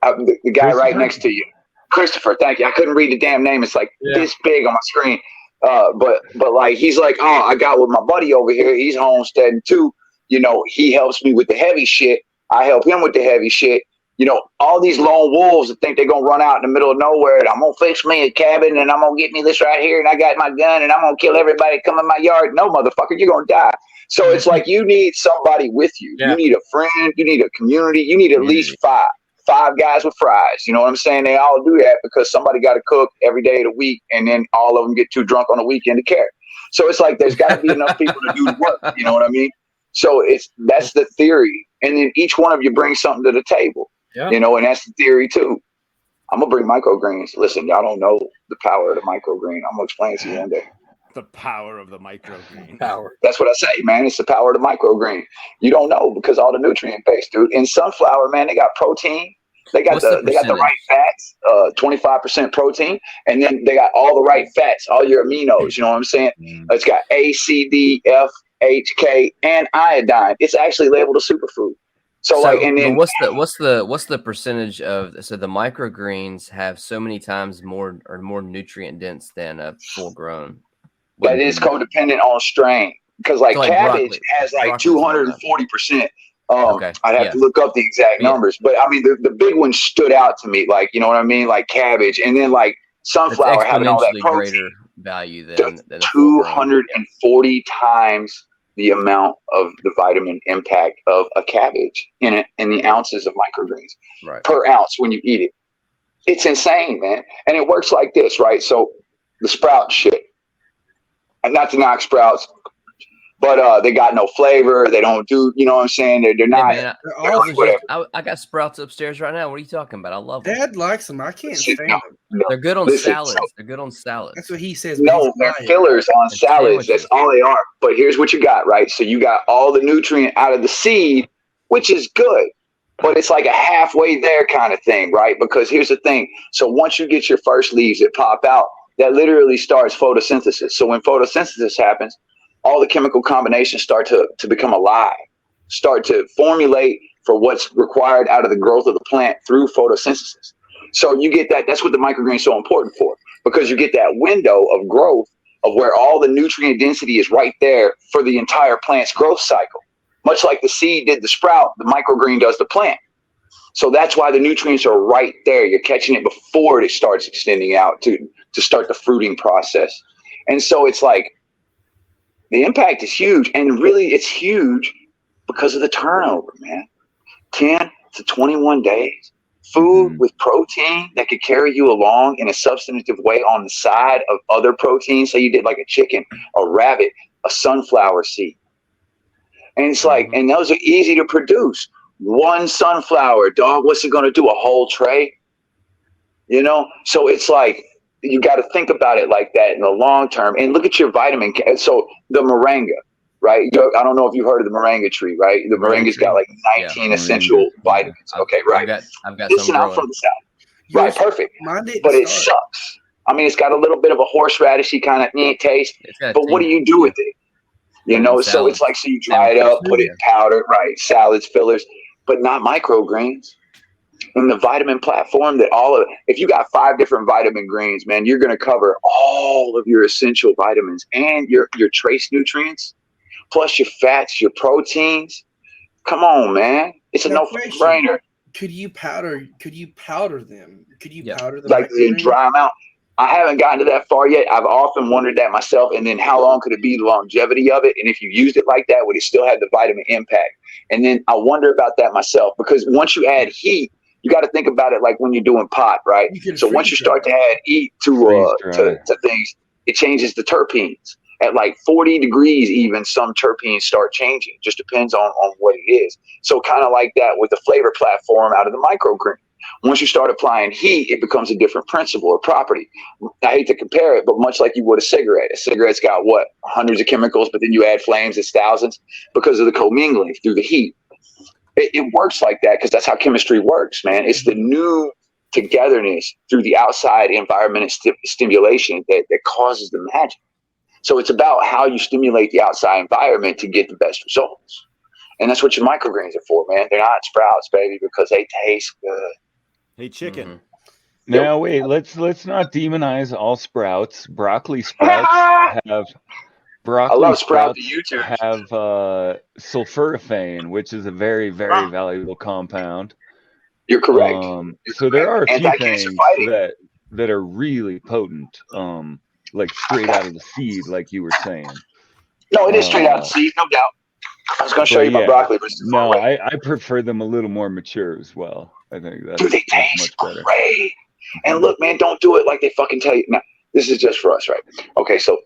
The guy right next to you. Christopher, thank you. I couldn't read the damn name. It's like this big on my screen. But like, he's like, oh, I got with my buddy over here. He's homesteading too. You know, he helps me with the heavy shit. I help him with the heavy shit. You know, all these lone wolves that think they're going to run out in the middle of nowhere and I'm going to fix me a cabin and I'm going to get me this right here and I got my gun and I'm going to kill everybody that come in my yard. No, motherfucker, you're going to die. So it's like you need somebody with you. Yeah. You need a friend. You need a community. You need at least five guys with fries. You know what I'm saying? They all do that because somebody got to cook every day of the week and then all of them get too drunk on the weekend to care. So it's like there's got to be enough people to do the work. You know what I mean? So that's the theory. And then each one of you brings something to the table. Yeah. You know, and that's the theory too. I'm gonna bring microgreens. Listen, y'all don't know the power of the microgreen. I'm gonna explain it to you one day. The power of the microgreen. Power. That's what I say, man. It's the power of the microgreen. You don't know because all the nutrient base, dude. In sunflower, man, they got protein. They got they got the right fats, 25% protein, and then they got all the right fats, all your aminos. You know what I'm saying? It's got A, C, D, F, H, K, and iodine. It's actually labeled a superfood. So like, and then what's the percentage of the microgreens have so many times more nutrient dense than a full grown? That is codependent on strain because like cabbage has like 240%. I'd have to look up the exact numbers, but I mean the big one stood out to me, like, you know what I mean, like cabbage, and then like sunflower having all that protein, greater value than 240 times the amount of the vitamin impact of a cabbage in the ounces of microgreens per ounce when you eat it. It's insane, man. And it works like this, right? So the sprout shit, and not to knock sprouts, but they got no flavor. They don't do, you know what I'm saying? They're not. Man, I got sprouts upstairs right now. What are you talking about? I love them. Dad likes them. I can't stand them. They're good on salads. They're good on salads. That's what he says. No, they're fillers on salads. That's all they are. But here's what you got, right? So you got all the nutrient out of the seed, which is good. But it's like a halfway there kind of thing, right? Because here's the thing. So once you get your first leaves that pop out, that literally starts photosynthesis. So when photosynthesis happens, all the chemical combinations start to become alive, start to formulate for what's required out of the growth of the plant through photosynthesis. So you get that. That's what the microgreen is so important for, because you get that window of growth of where all the nutrient density is right there for the entire plant's growth cycle. Much like the seed did the sprout, the microgreen does the plant. So that's why the nutrients are right there. You're catching it before it starts extending out to start the fruiting process. And so it's like, the impact is huge, and really it's huge because of the turnover, man. 10 to 21 days. Food with protein that could carry you along in a substantive way on the side of other proteins. So you did like a chicken, a rabbit, a sunflower seed. And it's like, and those are easy to produce. One sunflower, dog, what's it going to do? A whole tray? You know? So it's like, you got to think about it like that in the long term. And look at your vitamin. So the moringa, right? I don't know if you've heard of the moringa tree, right? The moringa's got like 19 essential vitamins. Okay, right. I've got Listen, I'm from the South. Right, perfect. But it sucks. I mean, it's got a little bit of a horseradishy kind of taste. But what do you do with it? You know, so it's like, so you dry it up, put it in powder, right? Salads, fillers, but not microgreens. In the vitamin platform that if you got 5 different vitamin greens, man, you're going to cover all of your essential vitamins and your trace nutrients, plus your fats, your proteins. Come on, man. It's a no-brainer. Could you powder them? Could you powder them? Like dry them out? I haven't gotten to that far yet. I've often wondered that myself. And then how long could it be, the longevity of it? And if you used it like that, would it still have the vitamin impact? And then I wonder about that myself, because once you add heat, you got to think about it like when you're doing pot, right? So once you start to add heat to things, it changes the terpenes. At like 40 degrees even, some terpenes start changing. Just depends on what it is. So kind of like that with the flavor platform out of the microgreen. Once you start applying heat, it becomes a different principle or property. I hate to compare it, but much like you would a cigarette. A cigarette's got what? Hundreds of chemicals, but then you add flames, it's thousands because of the commingling through the heat. It works like that because that's how chemistry works, man. It's the new togetherness through the outside environment and stimulation that causes the magic. So it's about how you stimulate the outside environment to get the best results. And that's what your microgreens are for, man. They're not sprouts, baby, because they taste good. Hey, chicken. Mhm. Now wait, let's not demonize all sprouts. Broccoli sprouts have I love sprout the YouTube. have sulforaphane, which is a very, very valuable compound. You're correct. So there are a few Anti-cancer things fighting. that are really potent, like straight out of the seed, like you were saying. No, it is straight out of the seed, no doubt. I was going to show you my broccoli, but it's no, I prefer them a little more mature as well. I think that's, dude, they taste great. And look, man, don't do it like they fucking tell you. Now, this is just for us, right? Okay, so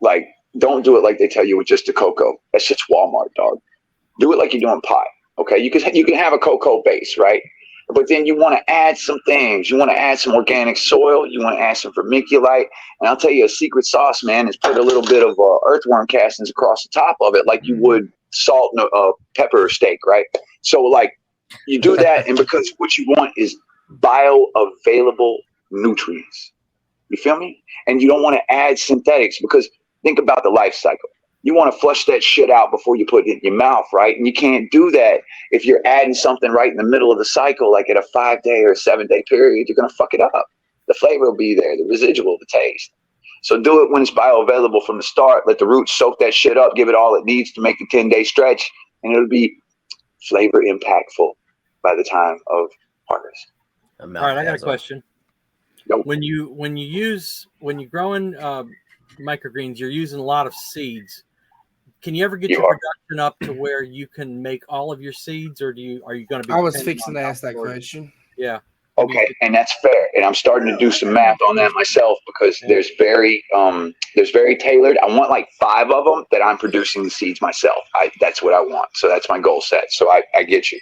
like, don't do it like they tell you with just the cocoa. That's just Walmart, dog. Do it like you're doing pie. Okay, you can have a cocoa base, right? But then you want to add some things. You want to add some organic soil. You want to add some vermiculite. And I'll tell you a secret sauce, man, is put a little bit of earthworm castings across the top of it, like you would salt and pepper steak, right? So like you do that, and because what you want is bioavailable nutrients. You feel me? And you don't want to add synthetics, because think about the life cycle. You want to flush that shit out before you put it in your mouth, right? And you can't do that if you're adding something right in the middle of the cycle, like at a 5-day or 7-day period. You're going to fuck it up. The flavor will be there, the residual, the taste. So do it when it's bioavailable from the start. Let the roots soak that shit up, give it all it needs to make the 10-day stretch, and it'll be flavor impactful by the time of harvest. All right, I got a question. Nope. When you're growing microgreens, you're using a lot of seeds. Can you ever get your production up to where you can make all of your seeds, or are you going to be? I was fixing to ask that question. Yeah. Okay, and that's fair. And I'm starting to do some math on that myself, because there's very tailored. I want like 5 of them that I'm producing the seeds myself. That's what I want. So that's my goal set. So I get you.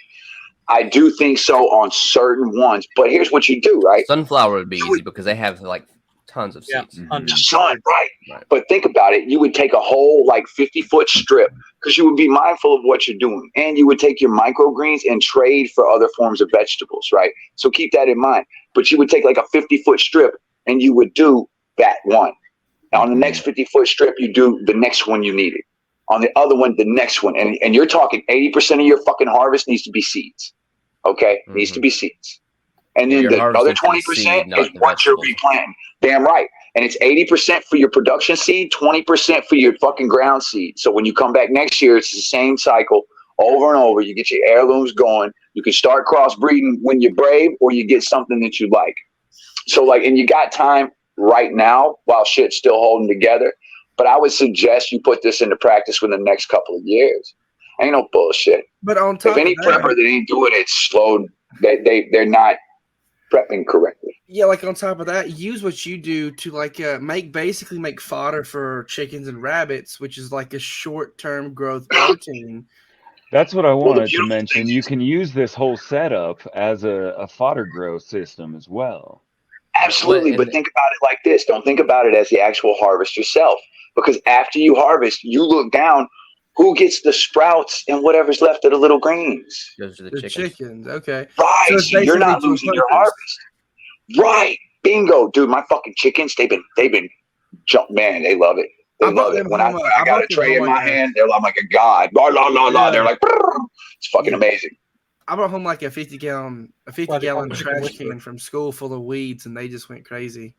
I do think so on certain ones, but here's what you do, right? Sunflower would be easy because they have like tons of seeds. Right. But think about it. You would take a whole like 50-foot strip, because you would be mindful of what you're doing. And you would take your microgreens and trade for other forms of vegetables, right? So keep that in mind. But you would take like a 50-foot strip and you would do that one. Now on the next 50-foot strip, you do the next one you needed. On the other one, the next one. And you're talking 80% of your fucking harvest needs to be seeds. Okay? Needs to be seeds. And then the other 20% is what you're replanting. Damn right. And it's 80% for your production seed, 20% for your fucking ground seed. So when you come back next year, it's the same cycle over and over. You get your heirlooms going. You can start crossbreeding when you're brave, or you get something that you like. So like, and you got time right now while shit's still holding together. But I would suggest you put this into practice within the next couple of years. Ain't no bullshit. But on top if any of that, prepper that ain't doing it slowed, they're not prepping correctly. Yeah, like on top of that, use what you do to like make fodder for chickens and rabbits, which is like a short-term growth protein. That's what I wanted to mention. You can use this whole setup as a fodder grow system as well. Absolutely, but think about it like this. Don't think about it as the actual harvest yourself, because after you harvest, you look down, who gets the sprouts and whatever's left of the little greens? Those are the chickens. Okay. Right. So you're not losing your harvest. Right. Bingo, dude. My fucking chickens, they've been man, they love it. They love it. When I got a tray in my hand, they're like a god. Blah, blah, blah, blah. They're like, it's fucking amazing. I brought home like a 50-gallon trash can from school full of weeds, and they just went crazy.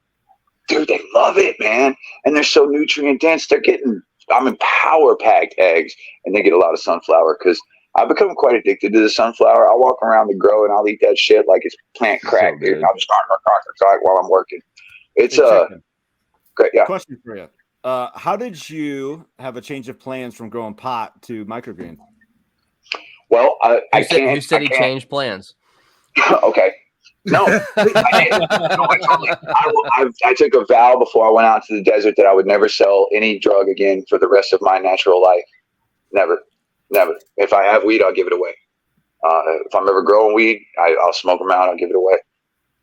Dude, they love it, man. And they're so nutrient dense. They're getting power packed eggs, and they get a lot of sunflower, because I've become quite addicted to the sunflower. I'll walk around the grow and I'll eat that shit like it's plant crack, dude. And I'll just while I'm working. It's great. Yeah. Question for you. How did you have a change of plans from growing pot to microgreens? Well, Who said he changed plans? Okay. No, I didn't. No, I took a vow before I went out to the desert that I would never sell any drug again for the rest of my natural life. Never. If I have weed, I'll give it away. If I'm ever growing weed, I'll smoke them out. I'll give it away.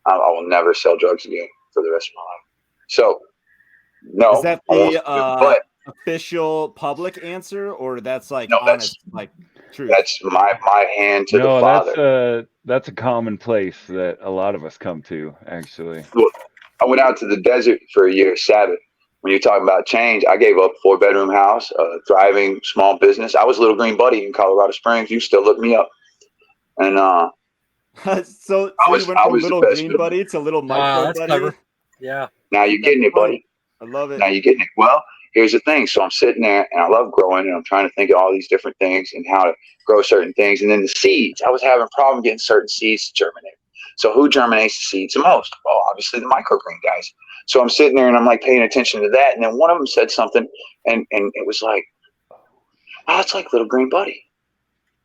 I will never sell drugs again for the rest of my life. So, no. Is that the official public answer, or that's like honest? Like, True. That's my hand to the No, Father. that's a common place that a lot of us come to, actually. Look, I went out to the desert for a year, Sabbath. When you're talking about change, I gave up a 4-bedroom house, a thriving small business. I was Little Green Buddy in Colorado Springs. You still look me up. And so I you was went from the little best green middleman. buddy to little micro That's buddy. clever. Yeah. Now you're getting it, buddy. I love it. Now you're getting it. Well, here's the thing. So I'm sitting there and I love growing and I'm trying to think of all these different things and how to grow certain things. And then the seeds, I was having a problem getting certain seeds to germinate. So who germinates the seeds the most? Well, obviously the microgreen guys. So I'm sitting there and I'm like paying attention to that. And then one of them said something and it was like, oh, it's like Little Green Buddy.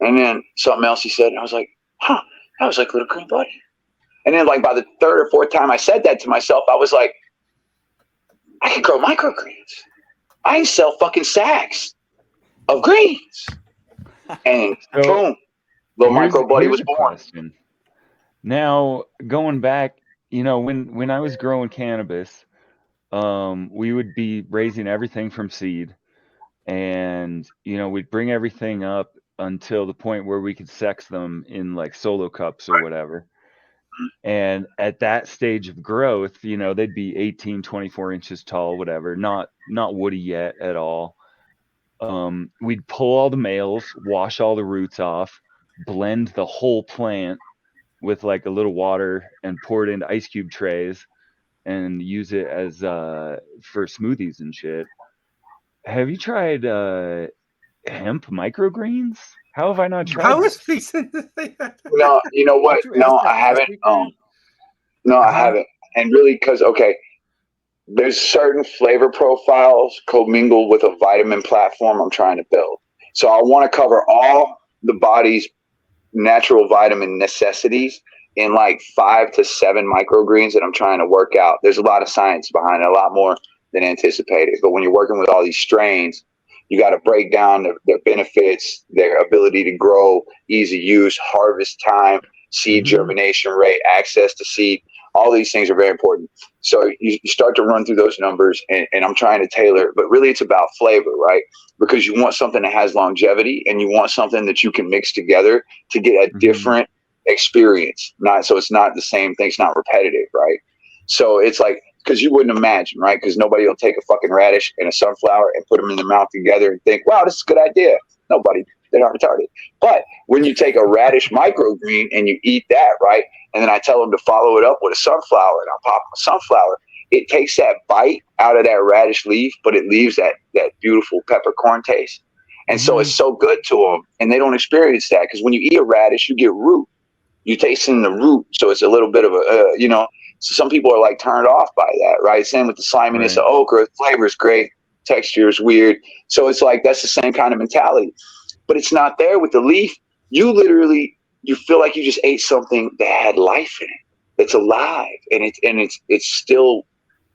And then something else he said, and I was like, huh, that was like Little Green Buddy. And then like by the 3rd or 4th time I said that to myself, I was like, I can grow microgreens. I can sell fucking sacks of greens. And So, boom, little micro buddy was a born. question. Now, going back, when I was growing cannabis, we would be raising everything from seed, and we'd bring everything up until the point where we could sex them in like solo cups or whatever. And at that stage of growth, they'd be 18, 24 inches tall, whatever, not woody yet at all. We'd pull all the males, wash all the roots off, blend the whole plant with like a little water and pour it into ice cube trays and use it as for smoothies and shit. Have you tried hemp microgreens? How have I not tried I was this? fixing to say that. No, you know what? Did you No, ask that I haven't. last week, No, I haven't. And really, because there's certain flavor profiles commingled with a vitamin platform I'm trying to build. So I want to cover all the body's natural vitamin necessities in like 5 to 7 microgreens that I'm trying to work out. There's a lot of science behind it, a lot more than anticipated. But when you're working with all these strains, you got to break down their benefits, their ability to grow, easy use, harvest time, seed germination rate, access to seed. All these things are very important. So you start to run through those numbers, and I'm trying to tailor it. But really, it's about flavor, right? Because you want something that has longevity, and you want something that you can mix together to get a different experience. So it's not the same thing. It's not repetitive, right? So it's like, because you wouldn't imagine, right? Because nobody will take a fucking radish and a sunflower and put them in their mouth together and think, wow, this is a good idea. Nobody. They're not retarded. But when you take a radish microgreen and you eat that, right? And then I tell them to follow it up with a sunflower, and I'll pop them a sunflower. It takes that bite out of that radish leaf, but it leaves that beautiful peppercorn taste. And so it's so good to them, and they don't experience that. Because when you eat a radish, you get root. You taste in the root, so it's a little bit of a, so some people are like turned off by that, right? Same with the sliminess of okra. Flavor is great, texture is weird. So it's like that's the same kind of mentality. But it's not there with the leaf. You feel like you just ate something that had life in it. It's alive, and it's still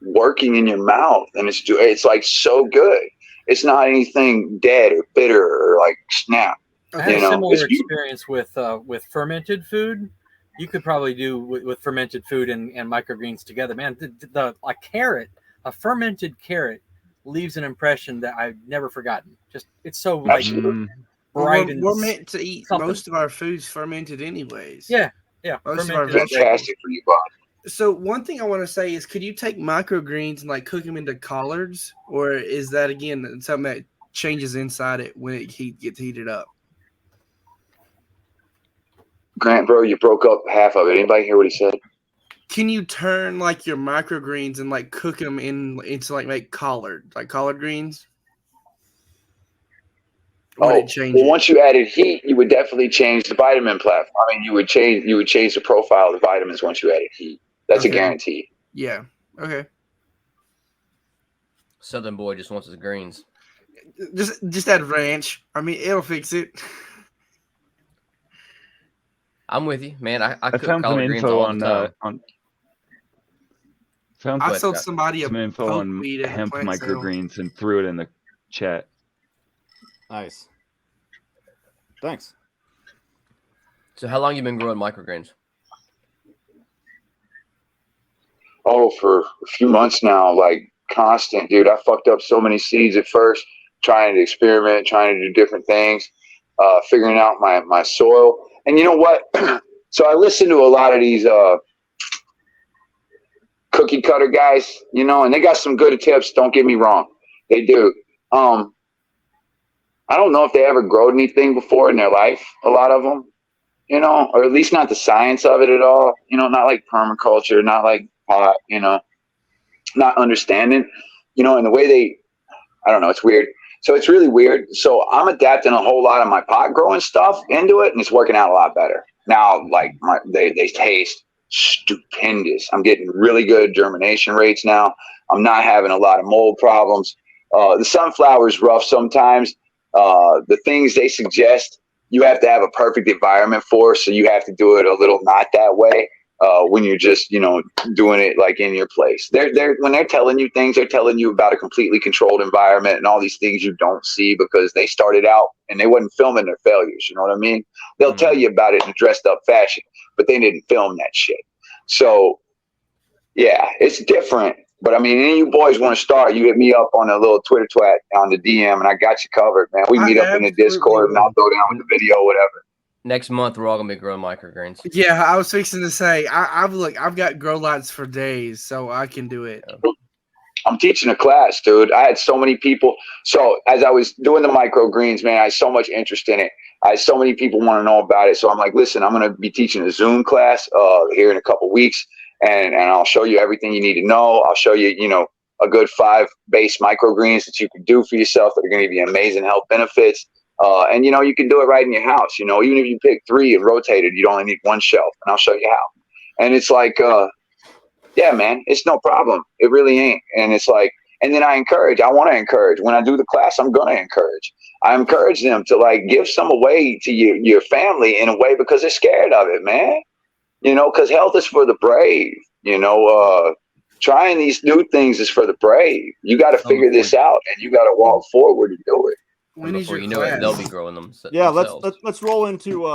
working in your mouth, and it's like so good. It's not anything dead or bitter or like snap. I had a similar experience with fermented food. You could probably do with fermented food and microgreens together, man. A fermented carrot leaves an impression that I've never forgotten. Just it's so like bright and we're meant to eat something. Most of our food's fermented anyways. Yeah. Most of our fantastic for you, body. So one thing I want to say is, could you take microgreens and like cook them into collards, or is that again something that changes inside it when it gets heated up? Grant, bro, you broke up half of it. Anybody hear what he said? Can you turn like your microgreens and like cook them into like make collard greens? Once you added heat, you would definitely change the vitamin platform. I mean, you would change the profile of the vitamins once you added heat. That's a guarantee. Yeah. Okay. Southern boy just wants his greens. Just add ranch. I mean, it'll fix it. I'm with you, man. I cook found some collard greens info all the time. I sold somebody some info on hemp microgreens and threw it in the chat. Nice. Thanks. So how long you been growing microgreens? Oh, for a few months now, like constant, dude. I fucked up so many seeds at first, trying to experiment, trying to do different things. figuring out my soil. And you know what? So I listen to a lot of these cookie cutter guys, you know, and they got some good tips. Don't get me wrong, they do. I don't know if they ever growed anything before in their life. A lot of them, you know, or at least not the science of it at all. You know, not like permaculture, not like pot. You know, not understanding. You know, and the way they, I don't know, it's weird. So it's really weird. So I'm adapting a whole lot of my pot growing stuff into it, and it's working out a lot better now. Like they taste stupendous. I'm getting really good germination rates now. I'm not having a lot of mold problems. The sunflower is rough sometimes. The things they suggest, you have to have a perfect environment for, so you have to do it a little not that way. When you're just, you know, doing it like in your place. When they're telling you things, they're telling you about a completely controlled environment and all these things you don't see because they started out and they wasn't filming their failures. You know what I mean? They'll tell you about it in a dressed up fashion, but they didn't film that shit. So yeah, it's different. But I mean, any of you boys want to start, you hit me up on a little Twitter twat on the DM and I got you covered, man. We meet up in the Discord and I'll go down with the video, whatever. Next month, we're all gonna be growing microgreens. Yeah, I was fixing to say I've got grow lights for days, so I can do it. I'm teaching a class, dude. I had so many people. So as I was doing the microgreens, man, I had so much interest in it. I had so many people want to know about it. So I'm like, listen, I'm gonna be teaching a Zoom class here in a couple weeks, and I'll show you everything you need to know. I'll show you, you know, a good 5 base microgreens that you can do for yourself that are going to be amazing health benefits. And, you know, you can do it right in your house. You know, even if you pick 3 and rotate it, you'd only need 1 shelf. And I'll show you how. And it's like, yeah, man, it's no problem. It really ain't. And it's like, and then I want to encourage. When I do the class, I'm going to encourage. I encourage them to, like, give some away to your family in a way because they're scared of it, man. You know, because health is for the brave. You know, trying these new things is for the brave. You got to figure this out, and you got to walk forward and do it. And before you know it, they'll be growing them. Yeah, themselves. let's roll into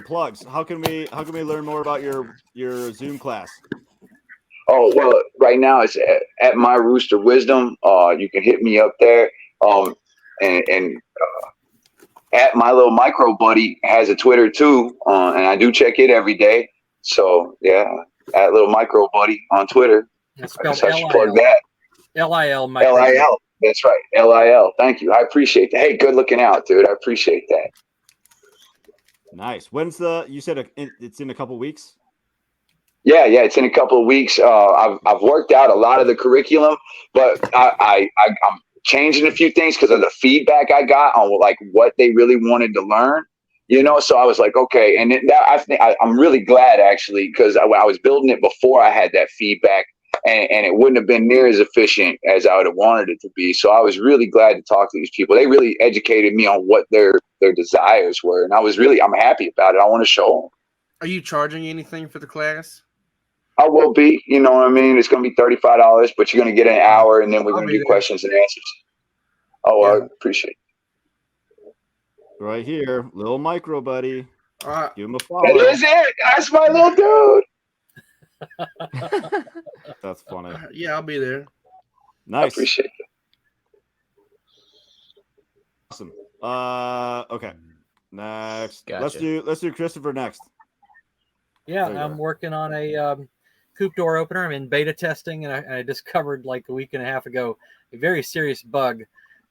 plugs. How can we learn more about your Zoom class? Oh, well, right now it's at My Rooster Wisdom. You can hit me up there. And at My Little Micro Buddy has a Twitter too, and I do check it every day. So yeah, at Little Micro Buddy on Twitter. It's I spelled should plug that. LIL. LIL. That's right. LIL. Thank you. I appreciate that. Hey, good looking out, dude. I appreciate that. Nice. When's you said it's in a couple weeks? Yeah, it's in a couple of weeks. I've worked out a lot of the curriculum, but I'm changing a few things because of the feedback I got on like what they really wanted to learn. You know, so I was like, okay, and I'm really glad actually because I was building it before I had that feedback. And it wouldn't have been near as efficient as I would have wanted it to be. So I was really glad to talk to these people. They really educated me on what their desires were. And I'm happy about it. I want to show them. Are you charging anything for the class? I will be. You know what I mean? It's going to be $35, but you're going to get an hour and then we're going to do questions and answers. Oh, yeah. I appreciate it. Right here, Little Micro Buddy. Give him a follow. That is it. That's my little dude. That's funny. Yeah, I'll be there. Nice. I appreciate it. Awesome. Okay. Next. Gotcha. Let's do Christopher next. Yeah, I'm working on a coop door opener. I'm in beta testing, and I discovered like a week and a half ago a very serious bug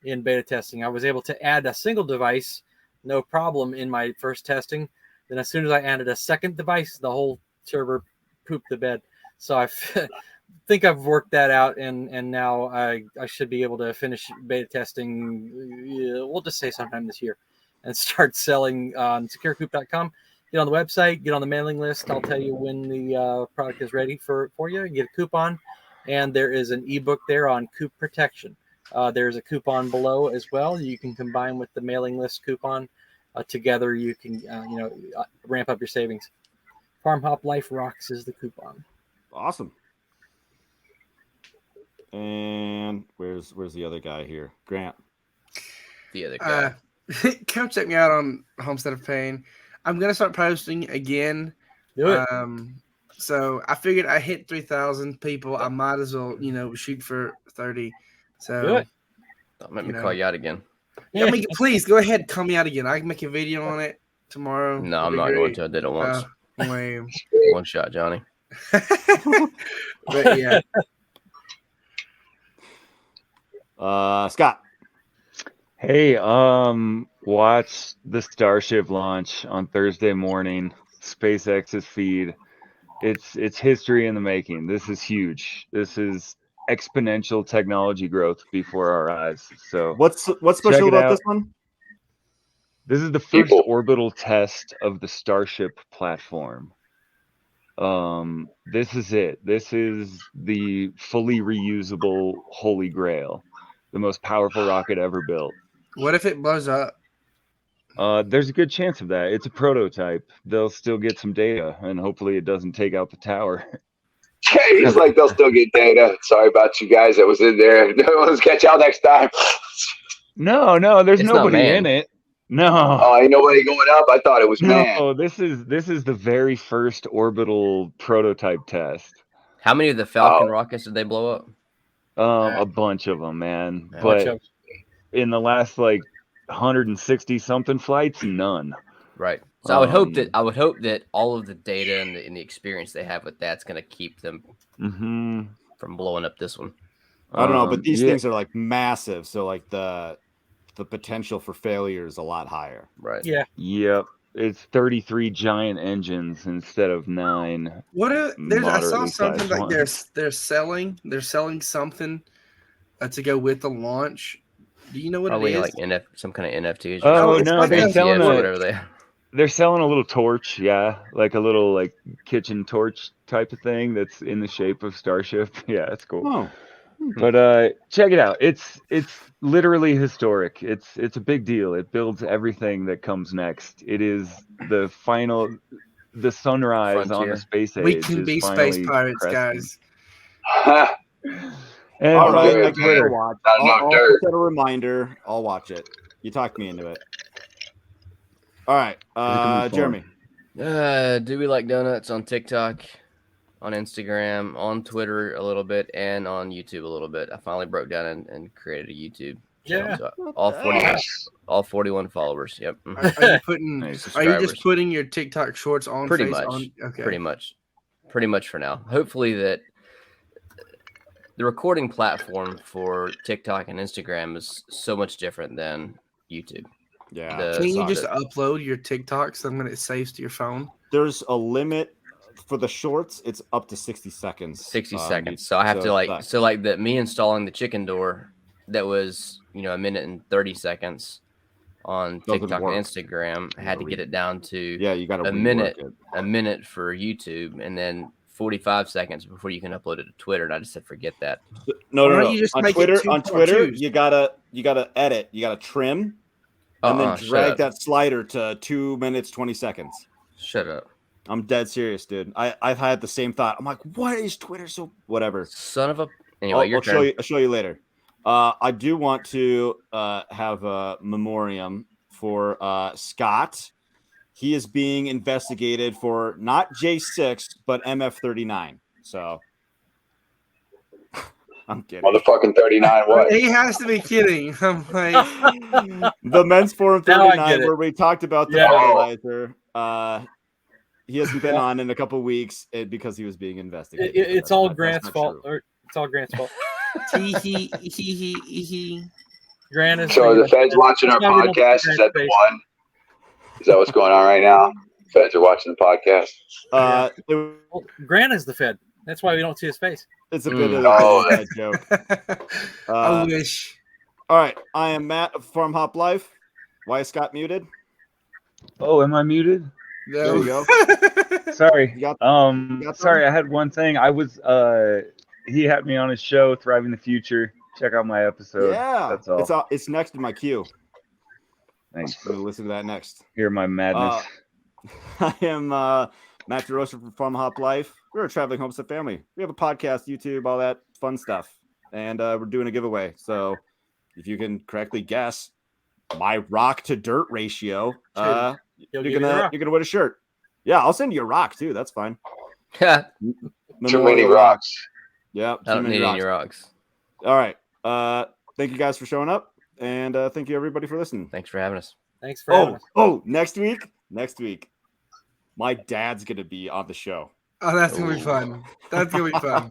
in beta testing. I was able to add a single device, no problem, in my first testing. Then as soon as I added a second device, the whole server pooped the bed. So I think I've worked that out, and now I should be able to finish beta testing. We'll just say sometime this year, and start selling on securecoop.com. Get on the website, get on the mailing list. I'll tell you when the product is ready for you. You get a coupon, and there is an ebook there on coop protection. There's a coupon below as well. You can combine with the mailing list coupon. Together, you can ramp up your savings. Farm Hop Life Rocks is the coupon. Awesome. And where's the other guy here? Grant. The other guy. Come check me out on Homestead of Pain. I'm gonna start posting again. Do it. So I figured I hit 3,000 people. I might as well, shoot for 30. So Don't make me call you out again. I mean, please go ahead, call me out again. I can make a video on it tomorrow. No, I'm not going to. I did it once. Lame. One shot, Johnny. But yeah, Scott. Hey, watch the Starship launch on Thursday morning. SpaceX's feed. It's history in the making. This is huge. This is exponential technology growth before our eyes. So What's special about this one? This is the first People. orbital test of the Starship platform. This is it. This is the fully reusable Holy Grail, the most powerful rocket ever built. what if it blows up? There's a good chance of that. It's a prototype. They'll still get some data, and hopefully it doesn't take out the tower. He's like, they'll still get data. Sorry about you guys that was in there. Let's catch y'all next time. No, there's It's not nobody manned. in it. No. Oh, ain't nobody going up. I thought it was man. No, this is the very first orbital prototype test. How many of the Falcon rockets did they blow up? A bunch of them, man. Yeah. But in the last 160 something flights, none. Right. So I would hope that all of the data and the experience they have with that's going to keep them from blowing up this one. I don't know, but these things are massive, so the potential for failure is a lot higher. Right. Yeah. Yep. It's 33 giant engines instead of 9. What I saw moderately something sized like ones. they're selling something to go with the launch. Do you know what Probably it is? some kind of NFTs. Oh, it's no, like they're a- selling whatever they are. They're selling a little torch, yeah, like a little kitchen torch type of thing that's in the shape of Starship. Yeah, it's cool. Oh, But check it out. It's literally historic. It's a big deal. It builds everything that comes next. It is the sunrise on Frontier. the space age. We can is be space finally pirates, cresting. guys. And all right. good, I can Twitter. watch. Not enough I'll dirt. set a reminder. I'll watch it. You talked me into it. All right, It's Jeremy. Do we like donuts on TikTok, on Instagram, on Twitter a little bit, and on YouTube a little bit? I finally broke down and created a YouTube. Yeah. So all 41 followers. Yep. Are you putting? Nice. Are you Subscribers. just putting your TikTok shorts on? Pretty face much. On, okay. Pretty much for now. Hopefully that the recording platform for TikTok and Instagram is so much different than YouTube. Yeah. Can you just upload your TikToks and when it saves to your phone? There's a limit for the shorts. It's up to 60 seconds. 60 seconds. So I have to me installing the chicken door that was, a minute and 30 seconds on Doesn't TikTok work. and Instagram. I had to get it down to you got to a minute for YouTube, and then 45 seconds before you can upload it to Twitter. And I just said, forget that. No. You just On make Twitter, it 2.2. you gotta edit. You gotta trim, and then drag that slider to 2 minutes 20 seconds. Shut up. I'm dead serious, dude. I've had the same thought. I'm like, what is Twitter so whatever? Son of a. Anyway, I'll show you later. I do want to have a memoriam for Scott. He is being investigated for not J6 but MF39. So I'm kidding. Motherfucking 39 what? He has to be kidding. I'm like, The Men's Forum Now I 39, get it. where we talked about the Yeah. fertilizer. He hasn't been on in a couple weeks because he was being investigated. It's all That's Grant's not fault. true. Or it's all Grant's fault. he. Grant is. So the feds watching our podcast. Is that the one? Is that what's going on right now? Feds are watching the podcast. Well, Grant is the Fed. That's why we don't see his face. It's a bit of Oh. a joke. I wish. All right, I am Matt of Farm Hop Life. Why is Scott muted? Oh, am I muted? There you go. Sorry. You got Sorry, I had one thing. I was he had me on his show, Thriving the Future. Check out my episode. Yeah, That's all. It's next in my queue. Thanks. I'm gonna listen to that next. Hear my madness. I am Matt DeRosa from Farm Hop Life. We're a traveling homestead family. We have a podcast, YouTube, all that fun stuff, and we're doing a giveaway. So if you can correctly guess my rock to dirt ratio, you're gonna win a shirt. Yeah, I'll send you a rock too. That's fine. Too many Memorial rocks. Yeah, I don't need any rocks. All right. Thank you guys for showing up. And thank you, everybody, for listening. Thanks for having us. Thanks for having us. Next week, my dad's going to be on the show. Oh, that's gonna be fun. That's gonna be fun.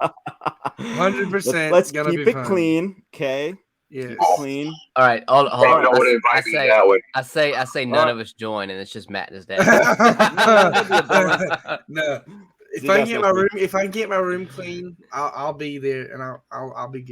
100%. Let's gonna keep be it fun. clean, okay? Yes. Keep it clean. All right. Hold Bro, on. don't want to invite me that way. I say none of us join, and it's just Matt and his dad. No. If See, I that's get next my week. room, if I get my room clean, I'll be there, and I'll be good.